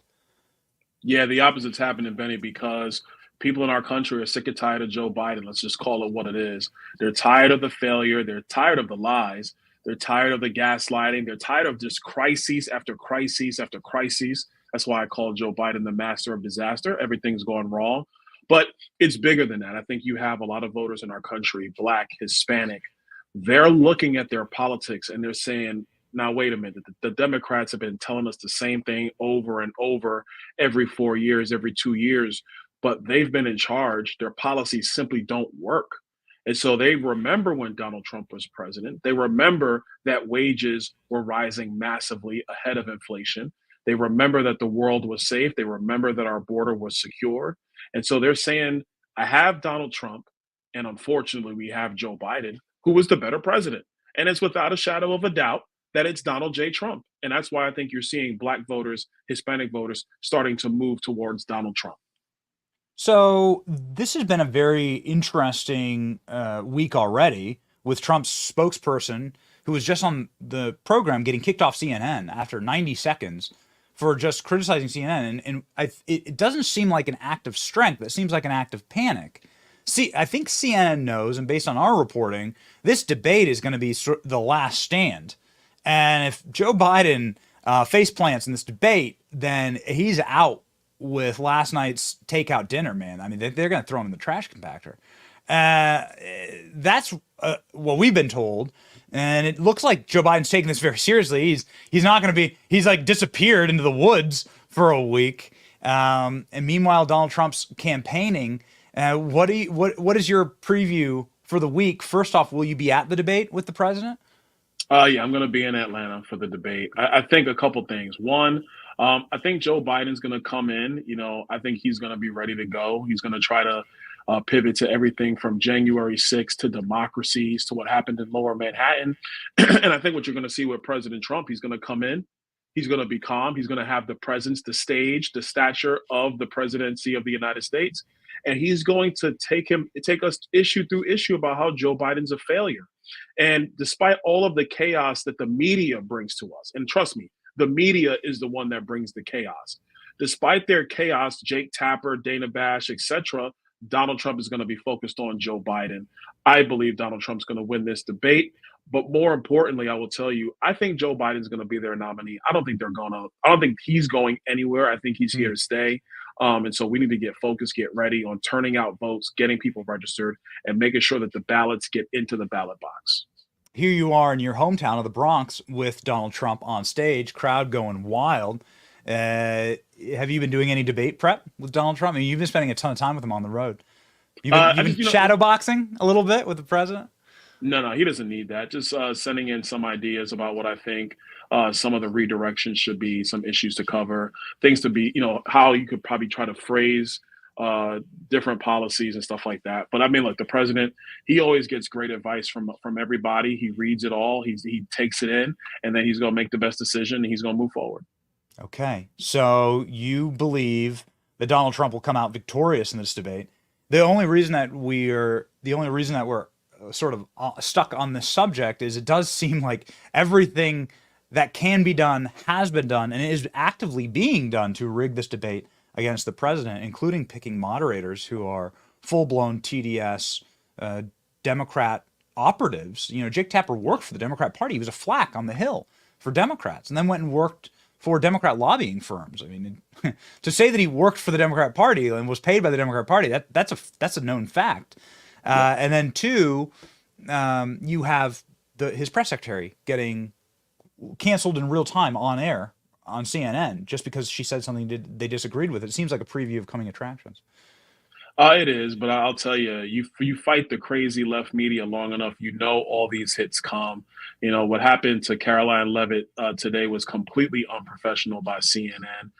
Yeah, the opposite's happening, Benny, because people in our country are sick and tired of Joe Biden. Let's just call it what it is. They're tired of the failure. They're tired of the lies. They're tired of the gaslighting. They're tired of just crises after crises after crises. That's why I call Joe Biden the master of disaster. Everything's going wrong. But it's bigger than that. I think you have a lot of voters in our country, Black, Hispanic. They're looking at their politics and they're saying, now, wait a minute. The Democrats have been telling us the same thing over and over every 4 years, every 2 years, but they've been in charge. Their policies simply don't work. And so they remember when Donald Trump was president. They remember that wages were rising massively ahead of inflation. They remember that the world was safe. They remember that our border was secure. And so they're saying, I have Donald Trump, and unfortunately, we have Joe Biden, who was the better president. And it's without a shadow of a doubt that it's Donald J. Trump. And that's why I think you're seeing Black voters, Hispanic voters starting to move towards Donald Trump. So this has been a very interesting week already with Trump's spokesperson, who was just on the program getting kicked off CNN after 90 seconds for just criticizing CNN. And it doesn't seem like an act of strength. It seems like an act of panic. See, I think CNN knows, and based on our reporting, this debate is going to be the last stand. And if Joe Biden face plants in this debate, then he's out with last night's takeout dinner, man. I mean, they're going to throw him in the trash compactor. That's what we've been told. And it looks like Joe Biden's taking this very seriously. He's not going to be, he's like disappeared into the woods for a week. And meanwhile, Donald Trump's campaigning. What is your preview for the week? First off, will you be at the debate with the president? Yeah, I'm going to be in Atlanta for the debate. I think a couple things. One, I think Joe Biden's going to come in. You know, I think he's going to be ready to go. He's going to try to pivot to everything from January 6th to democracies to what happened in Lower Manhattan. And I think what you're going to see with President Trump, he's going to come in. He's going to be calm. He's going to have the presence, the stage, the stature of the presidency of the United States. And he's going to take us issue through issue about how Joe Biden's a failure. And despite all of the chaos that the media brings to us, and trust me, the media is the one that brings the chaos. Despite their chaos, Jake Tapper, Dana Bash, etc., Donald Trump is going to be focused on Joe Biden. I believe Donald Trump's going to win this debate. But more importantly, I will tell you, I think Joe Biden's going to be their nominee. I don't think he's going anywhere. I think he's here to stay. And so we need to get focused, get ready on turning out votes, getting people registered, and making sure that the ballots get into the ballot box. Here you are in your hometown of the Bronx with Donald Trump on stage, crowd going wild. Have you been doing any debate prep with Donald Trump? I mean, you've been spending a ton of time with him on the road. You've been shadowboxing a little bit with the president? No, he doesn't need that. Just sending in some ideas about what I think some of the redirections should be, some issues to cover, things to be, how you could probably try to phrase different policies and stuff like that. But I mean, look, the president, he always gets great advice from everybody. He reads it all. He takes it in, and then he's going to make the best decision, and he's going to move forward. Okay. So you believe that Donald Trump will come out victorious in this debate. The only reason that we're sort of stuck on this subject is it does seem like everything that can be done has been done and is actively being done to rig this debate against the president, including picking moderators who are full-blown TDS Democrat operatives. Jake Tapper worked for the Democrat Party. He was a flack on the Hill for Democrats and then went and worked for Democrat lobbying firms. I mean, to say that he worked for the Democrat Party and was paid by the Democrat Party, that's a known fact. And then two, you have his press secretary getting canceled in real time on air on CNN just because she said something they disagreed with. It seems like a preview of coming attractions. It is, but I'll tell you, you fight the crazy left media long enough, you know all these hits come. You know, what happened to Caroline Leavitt today was completely unprofessional by CNN.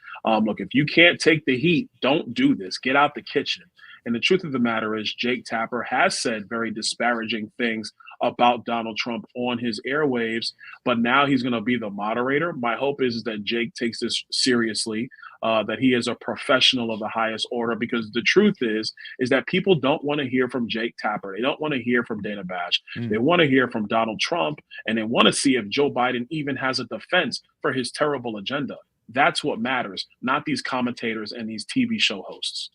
Look, if you can't take the heat, don't do this. Get out the kitchen. And the truth of the matter is Jake Tapper has said very disparaging things about Donald Trump on his airwaves, but now he's going to be the moderator. My hope is that Jake takes this seriously, that he is a professional of the highest order, because the truth is that people don't want to hear from Jake Tapper. They don't want to hear from Dana Bash. They want to hear from Donald Trump, and they want to see if Joe Biden even has a defense for his terrible agenda. That's what matters, not these commentators and these TV show hosts.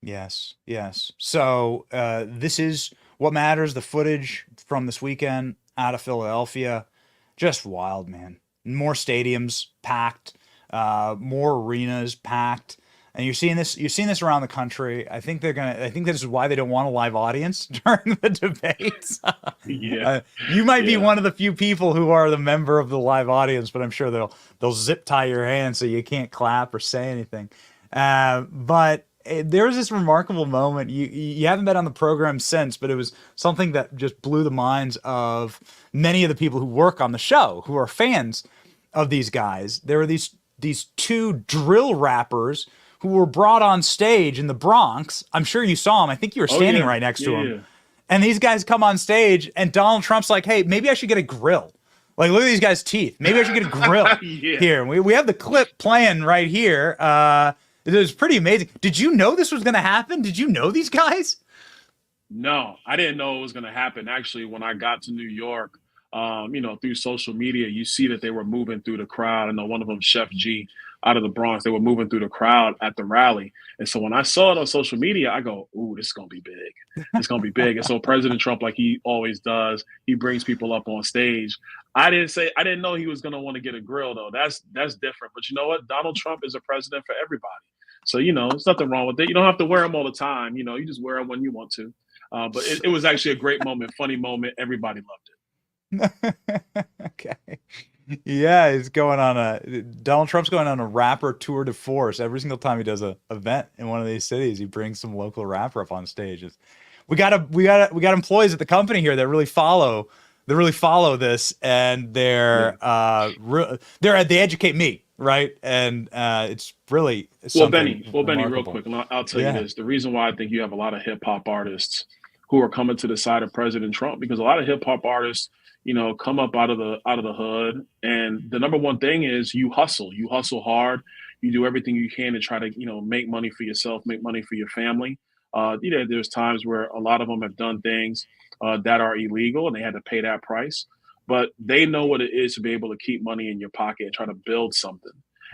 Yes, yes. So this is what matters. The footage from this weekend out of Philadelphia, just wild, man. More stadiums packed, more arenas packed, and you're seeing this around the country. I think this is why they don't want a live audience during the debates. Yeah, you might be one of the few people who are the member of the live audience, but I'm sure they'll zip tie your hand so you can't clap or say anything. But there was this remarkable moment. You haven't been on the program since, but it was something that just blew the minds of many of the people who work on the show, who are fans of these guys. There were these two drill rappers who were brought on stage in the Bronx. I'm sure you saw them. I think you were standing right next to them. Yeah. And these guys come on stage, and Donald Trump's like, "Hey, maybe I should get a grill. Like, look at these guys' teeth. Maybe I should get a grill here." We have the clip playing right here. It was pretty amazing. Did you know this was going to happen? Did you know these guys? No, I didn't know it was going to happen. Actually, when I got to New York, through social media, you see that they were moving through the crowd. I know one of them, Chef G, out of the Bronx, they were moving through the crowd at the rally. And so when I saw it on social media, I go, ooh, this is going to be big. It's going to be big. And so President Trump, like he always does, he brings people up on stage. I didn't know he was going to want to get a grill, though. That's different. But you know what? Donald Trump is a president for everybody. So, there's nothing wrong with it. You don't have to wear them all the time. You just wear them when you want to. But it was actually a great moment, funny moment. Everybody loved it. Okay. Yeah, Donald Trump's going on a rapper tour de force. Every single time he does an event in one of these cities, he brings some local rapper up on stage. We got employees at the company here that really follow this, and they educate me. Right. And it's really Benny, real quick, and I'll tell you this. The reason why I think you have a lot of hip hop artists who are coming to the side of President Trump, because a lot of hip hop artists, come up out of the hood. And the number one thing is you hustle hard. You do everything you can to try to, make money for yourself, make money for your family. There's times where a lot of them have done things that are illegal and they had to pay that price. But they know what it is to be able to keep money in your pocket and try to build something.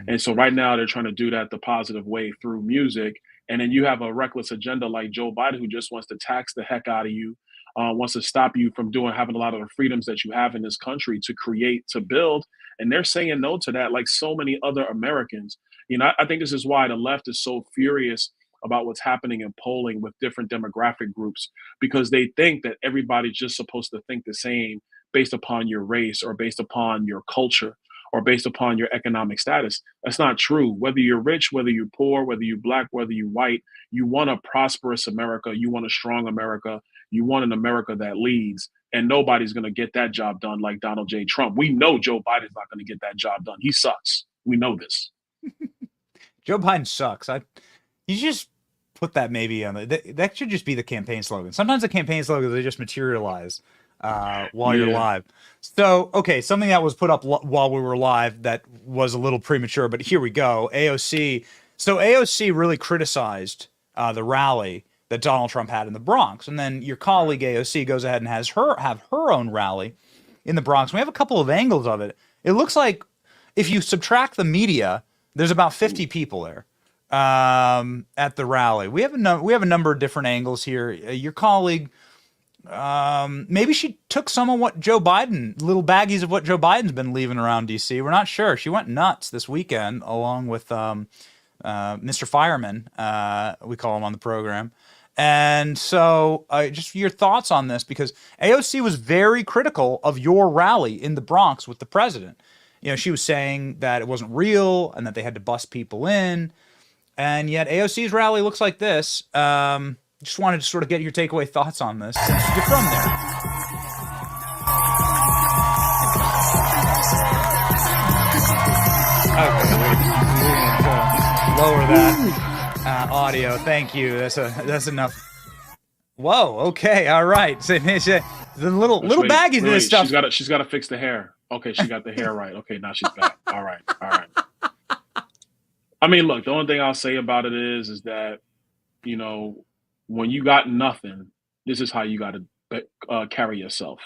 And so right now they're trying to do that the positive way through music. And then you have a reckless agenda like Joe Biden, who just wants to tax the heck out of you, wants to stop you from having a lot of the freedoms that you have in this country to create, to build. And they're saying no to that, like so many other Americans. I think this is why the left is so furious about what's happening in polling with different demographic groups, because they think that everybody's just supposed to think the same based upon your race or based upon your culture or based upon your economic status. That's not true. Whether you're rich, whether you're poor, whether you're black, whether you're white, you want a prosperous America. You want a strong America. You want an America that leads. And nobody's going to get that job done like Donald J. Trump. We know Joe Biden's not going to get that job done. He sucks. We know this. Joe Biden sucks. You just put that maybe on that should just be the campaign slogan. Sometimes the campaign slogans, they just materialize while you're live. So, okay, something that was put up while we were live that was a little premature, but here we go. AOC. So AOC really criticized the rally that Donald Trump had in the Bronx. And then your colleague AOC goes ahead and have her own rally in the Bronx. We have a couple of angles of it. It looks like if you subtract the media, there's about 50 people there at the rally. We have a number of different angles here. Your colleague maybe she took some of what Joe Biden, little baggies of what Joe Biden's been leaving around D.C. We're not sure. She went nuts this weekend along with Mr. Fireman, we call him on the program. And so just your thoughts on this, because AOC was very critical of your rally in the Bronx with the president. You know, she was saying that it wasn't real and that they had to bust people in. And yet AOC's rally looks like this. Just wanted to sort of get your takeaway thoughts on this since you're from there. Okay, we're going to lower that audio. Thank you. That's enough. Whoa. Okay. All right. So the little baggies of this stuff. She's got to fix the hair. Okay, she got the hair right. Okay, now she's back. All right. I mean, look, the only thing I'll say about it is that, you know, when you got nothing, this is how you got to carry yourself.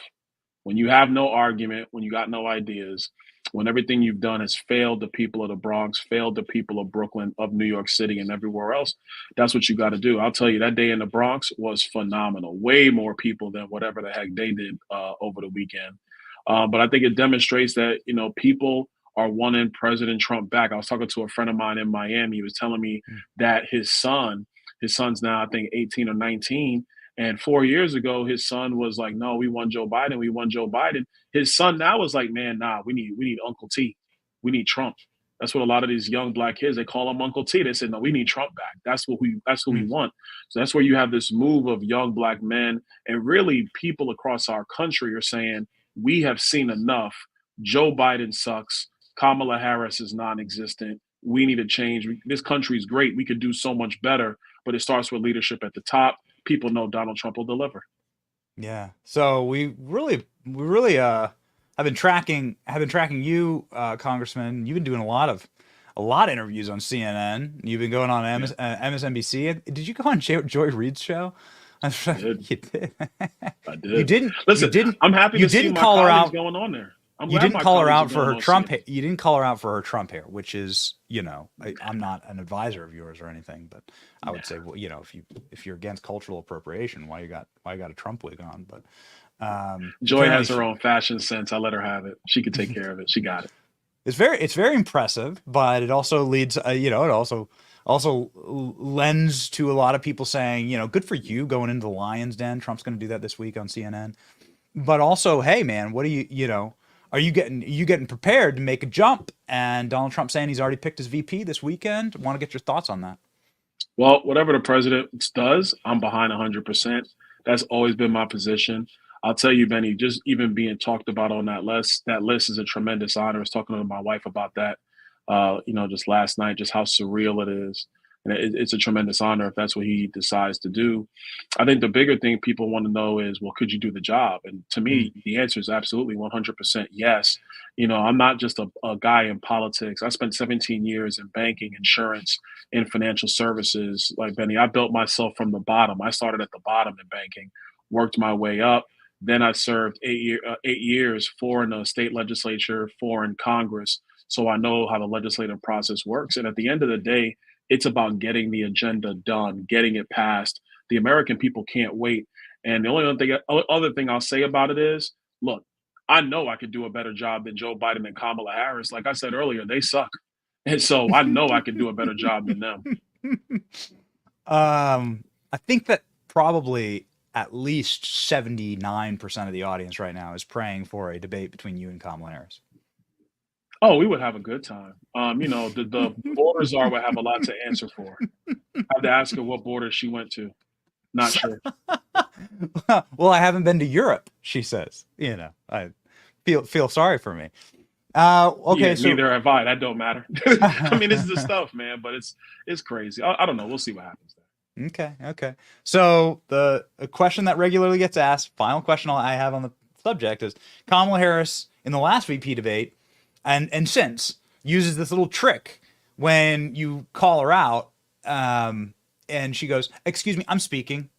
When you have no argument, when you got no ideas, when everything you've done has failed the people of the Bronx, failed the people of Brooklyn, of New York City, and everywhere else, that's what you got to do. I'll tell you, that day in the Bronx was phenomenal. Way more people than whatever the heck they did over the weekend. But I think it demonstrates that, you know, people are wanting President Trump back. I was talking to a friend of mine in Miami. He was telling me that his son's now, I think, 18 or 19. And 4 years ago, his son was like, no, we won Joe Biden. We won Joe Biden. His son now is like, man, nah, we need Uncle T. We need Trump. That's what a lot of these young black kids, they call him Uncle T. They said, no, we need Trump back. That's what we want. So that's where you have this move of young black men, and really people across our country are saying, we have seen enough. Joe Biden sucks. Kamala Harris is non-existent. We need a change. This country is great. We could do so much better, but it starts with leadership at the top. People know Donald Trump will deliver. Yeah. So we really have been tracking you, Congressman. You've been doing a lot of interviews on CNN. You've been going on MSNBC. Did you go on Joy Reid's show? I did. You did. I did. You didn't. I'm happy to see my colleagues going on there. You didn't call her out for her Trump. You didn't call her out for her Trump hair, which is, you know, I'm not an advisor of yours or anything, but I would say, well, you know, if you're against cultural appropriation, why you got a Trump wig on? But Joy has her own fashion sense. I let her have it. She could take care of it. She got it. It's very impressive, but it also leads, you know, it also lends to a lot of people saying, you know, good for you going into the lion's den. Trump's going to do that this week on CNN. But also, hey man, what do you know? Are you getting prepared to make a jump? And Donald Trump saying he's already picked his VP this weekend. Want to get your thoughts on that? Well, whatever the president does, I'm behind 100%. That's always been my position. I'll tell you, Benny, just even being talked about on that list is a tremendous honor. I was talking to my wife about that, you know, just last night, just how surreal it is. And it's a tremendous honor if that's what he decides to do. I think the bigger thing people want to know is, well, could you do the job? And to me, the answer is absolutely 100% yes. You know, I'm not just a guy in politics. I spent 17 years in banking, insurance, and financial services. Like Benny, I built myself from the bottom. I started at the bottom in banking, worked my way up. Then I served 8 years, 4 in the state legislature, 4 in Congress. So I know how the legislative process works. And at the end of the day, it's about getting the agenda done, getting it passed. The American people can't wait. And the only other thing I'll say about it is, look, I know I could do a better job than Joe Biden and Kamala Harris. Like I said earlier, they suck. And so I know I could do a better job than them. I think that probably at least 79% of the audience right now is praying for a debate between you and Kamala Harris. Oh, we would have a good time. You know, the border czar would have a lot to answer for. I have to ask her what border she went to. Not sure. Well, I haven't been to Europe, she says. You know, I feel sorry for me. Okay, yeah, so neither have I. That don't matter. I mean, this is the stuff, man. But it's crazy. I don't know. We'll see what happens there. Okay. So the question that regularly gets asked, final question I have on the subject is Kamala Harris in the last VP debate. And since uses this little trick when you call her out, and she goes, "Excuse me, I'm speaking.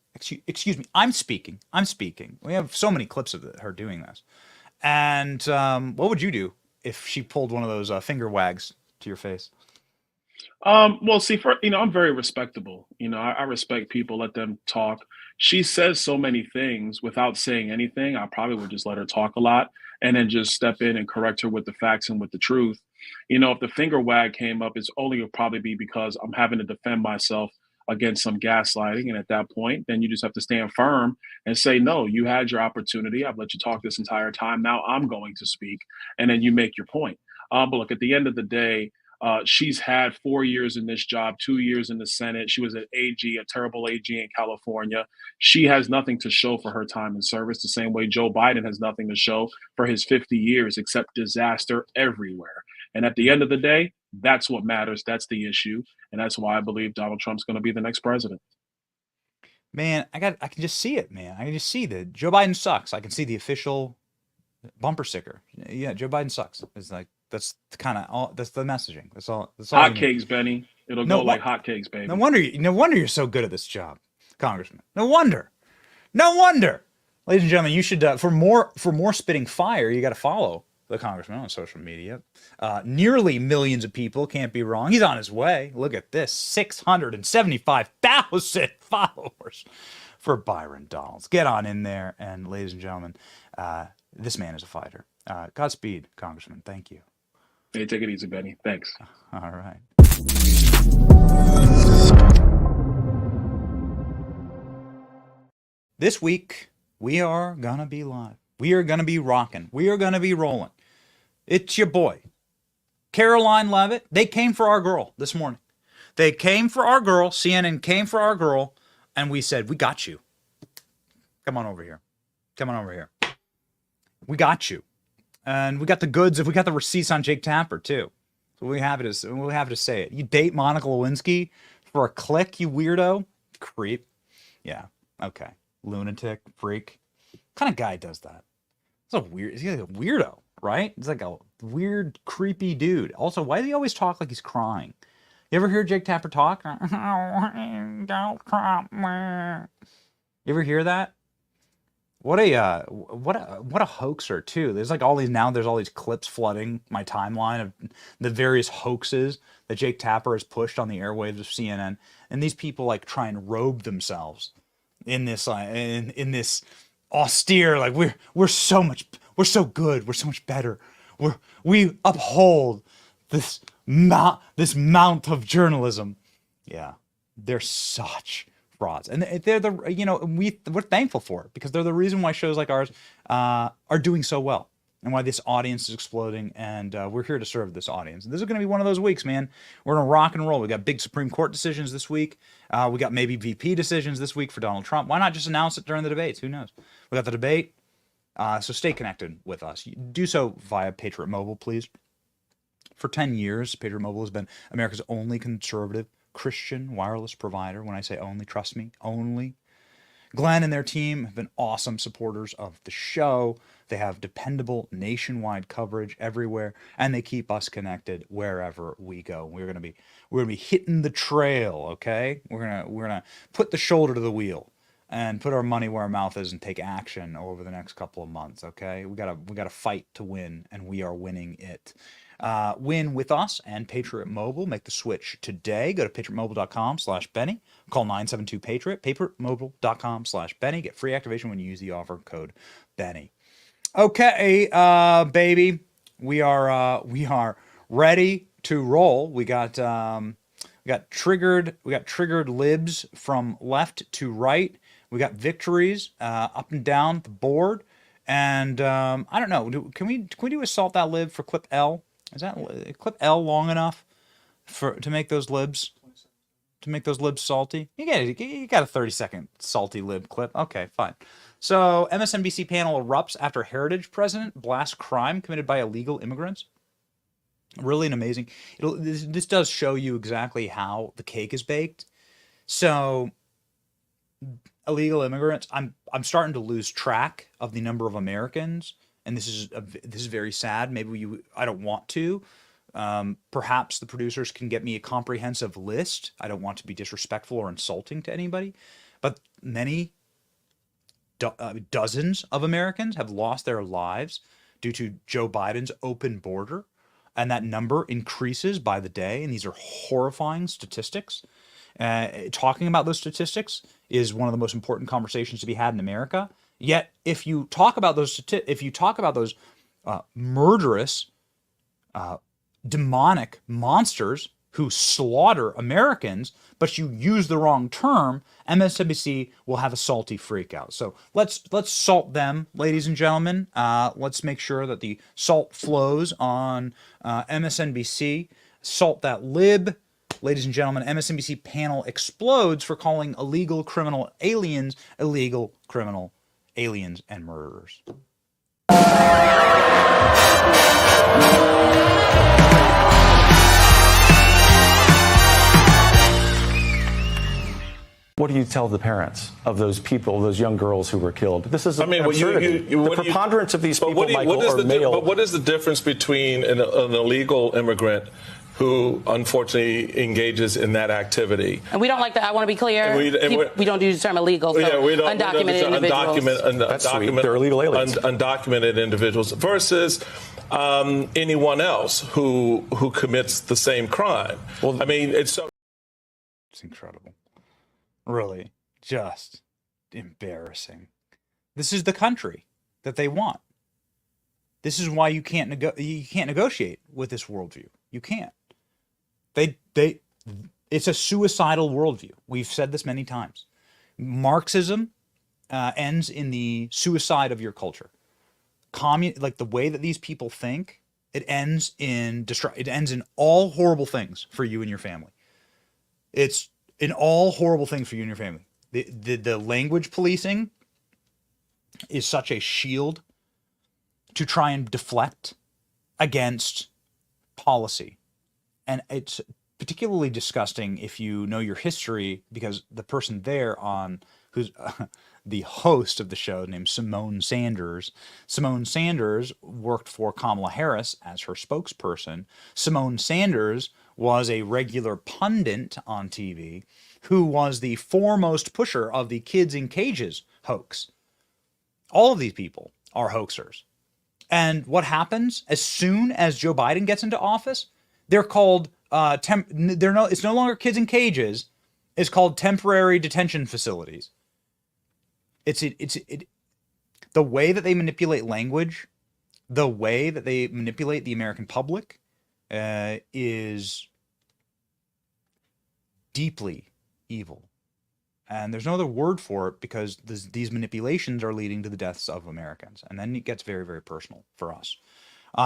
Excuse me, I'm speaking. I'm speaking." We have so many clips of her doing this. And what would you do if she pulled one of those finger wags to your face? Well, see, I'm very respectable. I respect people, let them talk. She says so many things without saying anything. I probably would just let her talk a lot and then just step in and correct her with the facts and with the truth. If the finger wag came up, it's only will probably be because I'm having to defend myself against some gaslighting. And at that point, then you just have to stand firm and say, no, you had your opportunity. I've let you talk this entire time. Now I'm going to speak. And then you make your point. But look, at the end of the day, she's had 4 years in this job, 2 years in the Senate. She was an AG, a terrible AG in California. She has nothing to show for her time in service, the same way Joe Biden has nothing to show for his 50 years except disaster everywhere. And at the end of the day, that's what matters. That's the issue. And that's why I believe Donald Trump's going to be the next president. Man, I can just see it, man. I can just see that Joe Biden sucks. I can see the official bumper sticker. Yeah, Joe Biden sucks. It's like, that's kind of all. That's the messaging. That's all. Hotcakes, Benny. It'll go like hotcakes, baby. No wonder you're so good at this job, Congressman. No wonder. Ladies and gentlemen, you should for more spitting fire, you got to follow the Congressman on social media. Nearly millions of people, can't be wrong. He's on his way. Look at this, 675,000 followers for Byron Donalds. Get on in there, and ladies and gentlemen, this man is a fighter. Godspeed, Congressman. Thank you. Hey, take it easy, Benny. Thanks. All right. This week, we are going to be live. We are going to be rocking. We are going to be rolling. It's your boy, Karoline Leavitt. They came for our girl this morning. They came for our girl. CNN came for our girl. And we said, we got you. Come on over here. We got you. And we got the goods. We got the receipts on Jake Tapper, too. So we have to say it. You date Monica Lewinsky for a click, you weirdo? Creep. Yeah. Okay. Lunatic. Freak. What kind of guy does that? He's like a weirdo, right? He's like a weird, creepy dude. Also, why does he always talk like he's crying? You ever hear Jake Tapper talk? Don't cry. You ever hear that? What a hoaxer too. There's all these clips flooding my timeline of the various hoaxes that Jake Tapper has pushed on the airwaves of CNN, and these people try and robe themselves in this in this austere we're so good, we're so much better, we uphold this mount of journalism. Yeah, they're such frauds, and they're we're thankful for it because they're the reason why shows like ours are doing so well and why this audience is exploding, and we're here to serve this audience. And this is going to be one of those weeks, man. We're gonna rock and roll. We got big Supreme Court decisions this week. We got maybe VP decisions this week for Donald Trump. Why not just announce it during the debates? Who knows? We got the debate, so stay connected with us. Do so via Patriot Mobile, please. For 10 years, Patriot Mobile has been America's only conservative Christian wireless provider. When I say only, trust me, only. Glenn and their team have been awesome supporters of the show. They have dependable nationwide coverage everywhere, and they keep us connected wherever we go. We're gonna be hitting the trail, okay? We're gonna put the shoulder to the wheel and put our money where our mouth is and take action over the next couple of months, okay? We gotta fight to win, and we are winning it. Win with us and Patriot Mobile. Make the switch today. Go to patriotmobile.com/Benny. Call 972-PATRIOT. patriotmobile.com/Benny. Get free activation when you use the offer code Benny. Okay, baby. We are ready to roll. We got triggered libs from left to right. We got victories up and down the board. And I don't know. Can we do assault that lib for clip L? Is that clip L long enough to make those libs salty? You got a 30-second salty lib clip. Okay, fine. So MSNBC panel erupts after heritage president blasts crime committed by illegal immigrants. Really amazing. This does show you exactly how the cake is baked. So illegal immigrants, I'm starting to lose track of the number of Americans. And this is very sad. Maybe I don't want to. Perhaps the producers can get me a comprehensive list. I don't want to be disrespectful or insulting to anybody, but many dozens of Americans have lost their lives due to Joe Biden's open border. and that number increases by the day, and these are horrifying statistics. Talking about those statistics is one of the most important conversations to be had in America. Yet, if you talk about those murderous, demonic monsters who slaughter Americans, but you use the wrong term, MSNBC will have a salty freakout. So let's salt them, ladies and gentlemen. Let's make sure that the salt flows on MSNBC. Salt that lib. Ladies and gentlemen, MSNBC panel explodes for calling illegal criminal aliens and murderers. What do you tell the parents of those people, those young girls who were killed? This is the preponderance of these people, Michael, are male. But what is the difference between an illegal immigrant who unfortunately engages in that activity? And we don't like that. I want to be clear. We don't use the term illegal. So undocumented individuals. That's sweet. They're illegal aliens. Undocumented individuals versus anyone else who commits the same crime. Well, I mean, it's incredible. Really, just embarrassing. This is the country that they want. This is why you can't negotiate with this worldview. You can't. It's a suicidal worldview. We've said this many times. Marxism ends in the suicide of your culture. Like the way that these people think, it ends in all horrible things for you and your family. It's in all horrible things for you and your family. The language policing is such a shield to try and deflect against policy. And it's particularly disgusting if you know your history, because the person there who's the host of the show, named Simone Sanders. Simone Sanders worked for Kamala Harris as her spokesperson. Simone Sanders was a regular pundit on TV who was the foremost pusher of the kids in cages hoax. All of these people are hoaxers. And what happens as soon as Joe Biden gets into office? They're called it's no longer kids in cages. It's called temporary detention facilities. It's the way that they manipulate language, the way that they manipulate the American public is deeply evil. And there's no other word for it, because these manipulations are leading to the deaths of Americans. And then it gets very, very personal for us.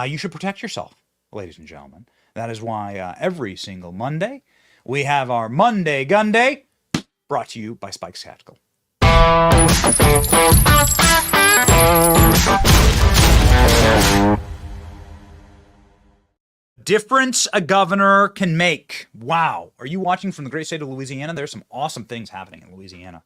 You should protect yourself, ladies and gentlemen. That is why every single Monday, we have our Monday Gun Day, brought to you by Spikes Tactical. Difference a governor can make. Wow. Are you watching from the great state of Louisiana? There's some awesome things happening in Louisiana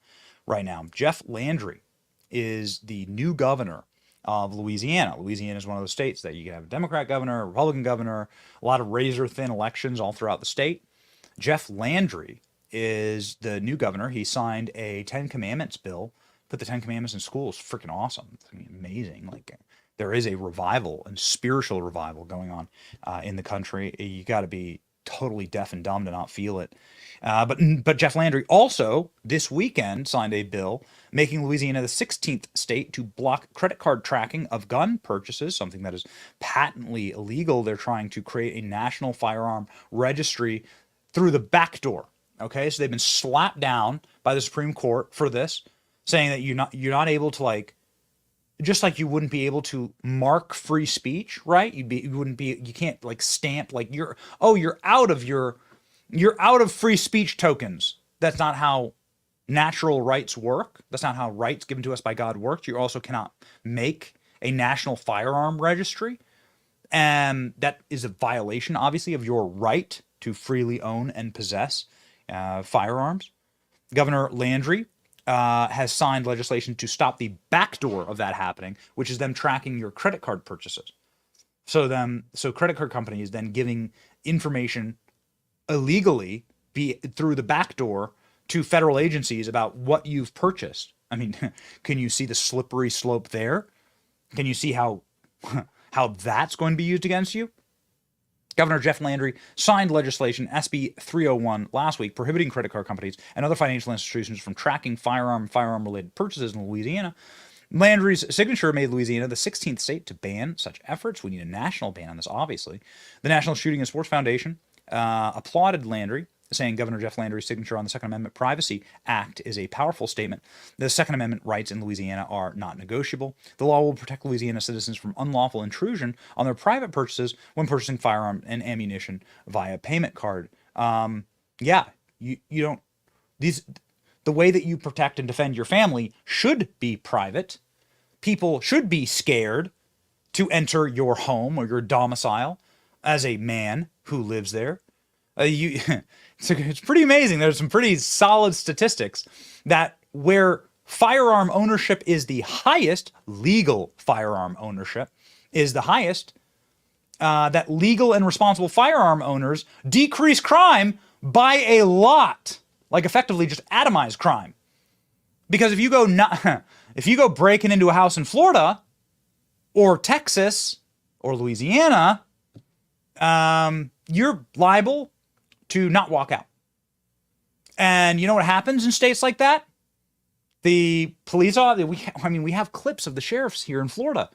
right now. Jeff Landry is the new governor of Louisiana. Louisiana is one of those states that you can have a Democrat governor, a Republican governor, a lot of razor-thin elections all throughout the state. Jeff Landry is the new governor. He signed a 10 Commandments bill, put the 10 Commandments in schools. Freaking awesome. It's amazing. Like, there is a revival and spiritual revival going on in the country. You got to be totally deaf and dumb to not feel it. But Jeff Landry also this weekend signed a bill making Louisiana the 16th state to block credit card tracking of gun purchases, something that is patently illegal. They're trying to create a national firearm registry through the back door. Okay, so they've been slapped down by the Supreme Court for this, saying that you're not able to, like, just like you wouldn't be able to mark free speech, right? You can't like stamp like you're out of free speech tokens. That's not how natural rights work. That's not how rights given to us by God work. You also cannot make a national firearm registry. And that is a violation, obviously, of your right to freely own and possess firearms. Governor Landry has signed legislation to stop the backdoor of that happening, which is them tracking your credit card purchases. So credit card companies then giving information illegally through the back door to federal agencies about what you've purchased. I mean, can you see the slippery slope there? Can you see how that's going to be used against you? Governor Jeff Landry signed legislation, SB 301, last week, prohibiting credit card companies and other financial institutions from tracking firearm-related purchases in Louisiana. Landry's signature made Louisiana the 16th state to ban such efforts. We need a national ban on this, obviously. The National Shooting and Sports Foundation applauded Landry, saying Governor Jeff Landry's signature on the Second Amendment Privacy Act is a powerful statement. The Second Amendment rights in Louisiana are not negotiable. The law will protect Louisiana citizens from unlawful intrusion on their private purchases when purchasing firearm and ammunition via payment card. You don't. The way that you protect and defend your family should be private. People should be scared to enter your home or your domicile as a man who lives there. It's pretty amazing. There's some pretty solid statistics that where firearm ownership is the highest, legal firearm ownership is the highest, that legal and responsible firearm owners decrease crime by a lot. Like effectively just atomize crime. Because if you go breaking into a house in Florida or Texas or Louisiana, you're liable to not walk out. And you know what happens in states like that? The police we have clips of the sheriffs here in Florida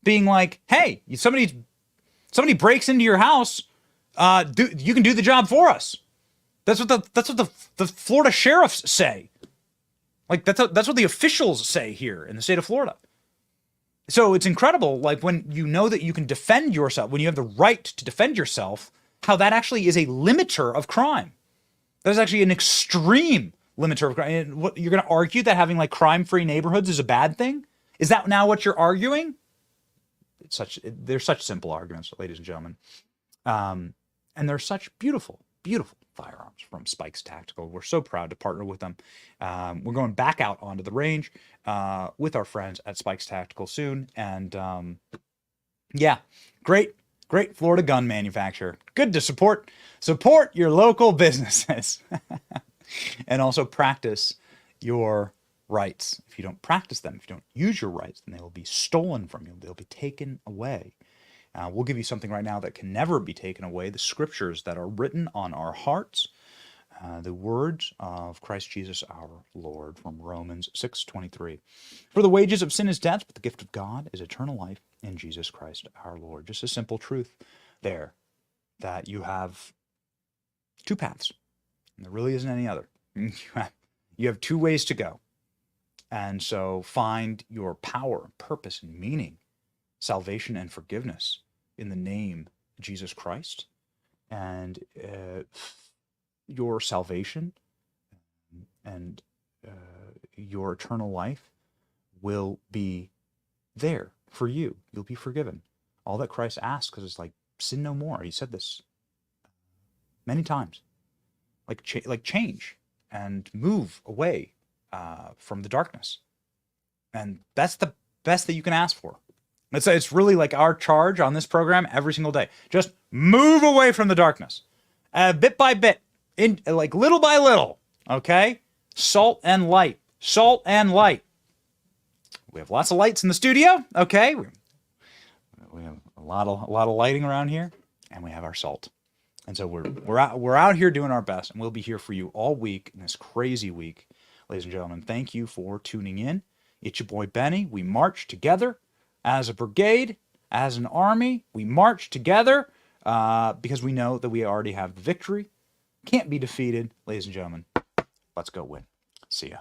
being like, "Hey, somebody breaks into your house, you can do the job for us." That's what the Florida sheriffs say. Like that's what the officials say here in the state of Florida. So it's incredible, like when you know that you can defend yourself, when you have the right to defend yourself, how that actually is a limiter of crime. That is actually an extreme limiter of crime. And what you're going to argue that having like crime-free neighborhoods is a bad thing? Is that now what you're arguing? They're such simple arguments, ladies and gentlemen, and they're such beautiful firearms from Spikes Tactical. We're so proud to partner with them. We're going back out onto the range with our friends at Spikes Tactical soon. And great Florida gun manufacturer. Good to support your local businesses and also practice your rights. If you don't practice them, if you don't use your rights, then they will be stolen from you. They'll be taken away. We'll give you something right now that can never be taken away, the scriptures that are written on our hearts, the words of Christ Jesus our Lord from Romans 6:23. For the wages of sin is death, but the gift of God is eternal life in Jesus Christ our Lord. Just a simple truth there, that you have two paths, and there really isn't any other. You have two ways to go. And so find your power, purpose, and meaning, salvation and forgiveness in the name of Jesus Christ, and your salvation and your eternal life will be there for you. You'll be forgiven. All that Christ asks is like, sin no more. He said this many times. Like change and move away from the darkness. And that's the best that you can ask for. It's really like our charge on this program every single day. Just move away from the darkness, bit by bit, like little by little. Okay, salt and light, salt and light. We have lots of lights in the studio. Okay, we have a lot of lighting around here, and we have our salt. And so we're out here doing our best, and we'll be here for you all week in this crazy week, ladies and gentlemen. Thank you for tuning in. It's your boy Benny. We march together. As a brigade, as an army, we march together because we know that we already have the victory. Can't be defeated. Ladies and gentlemen, let's go win. See ya.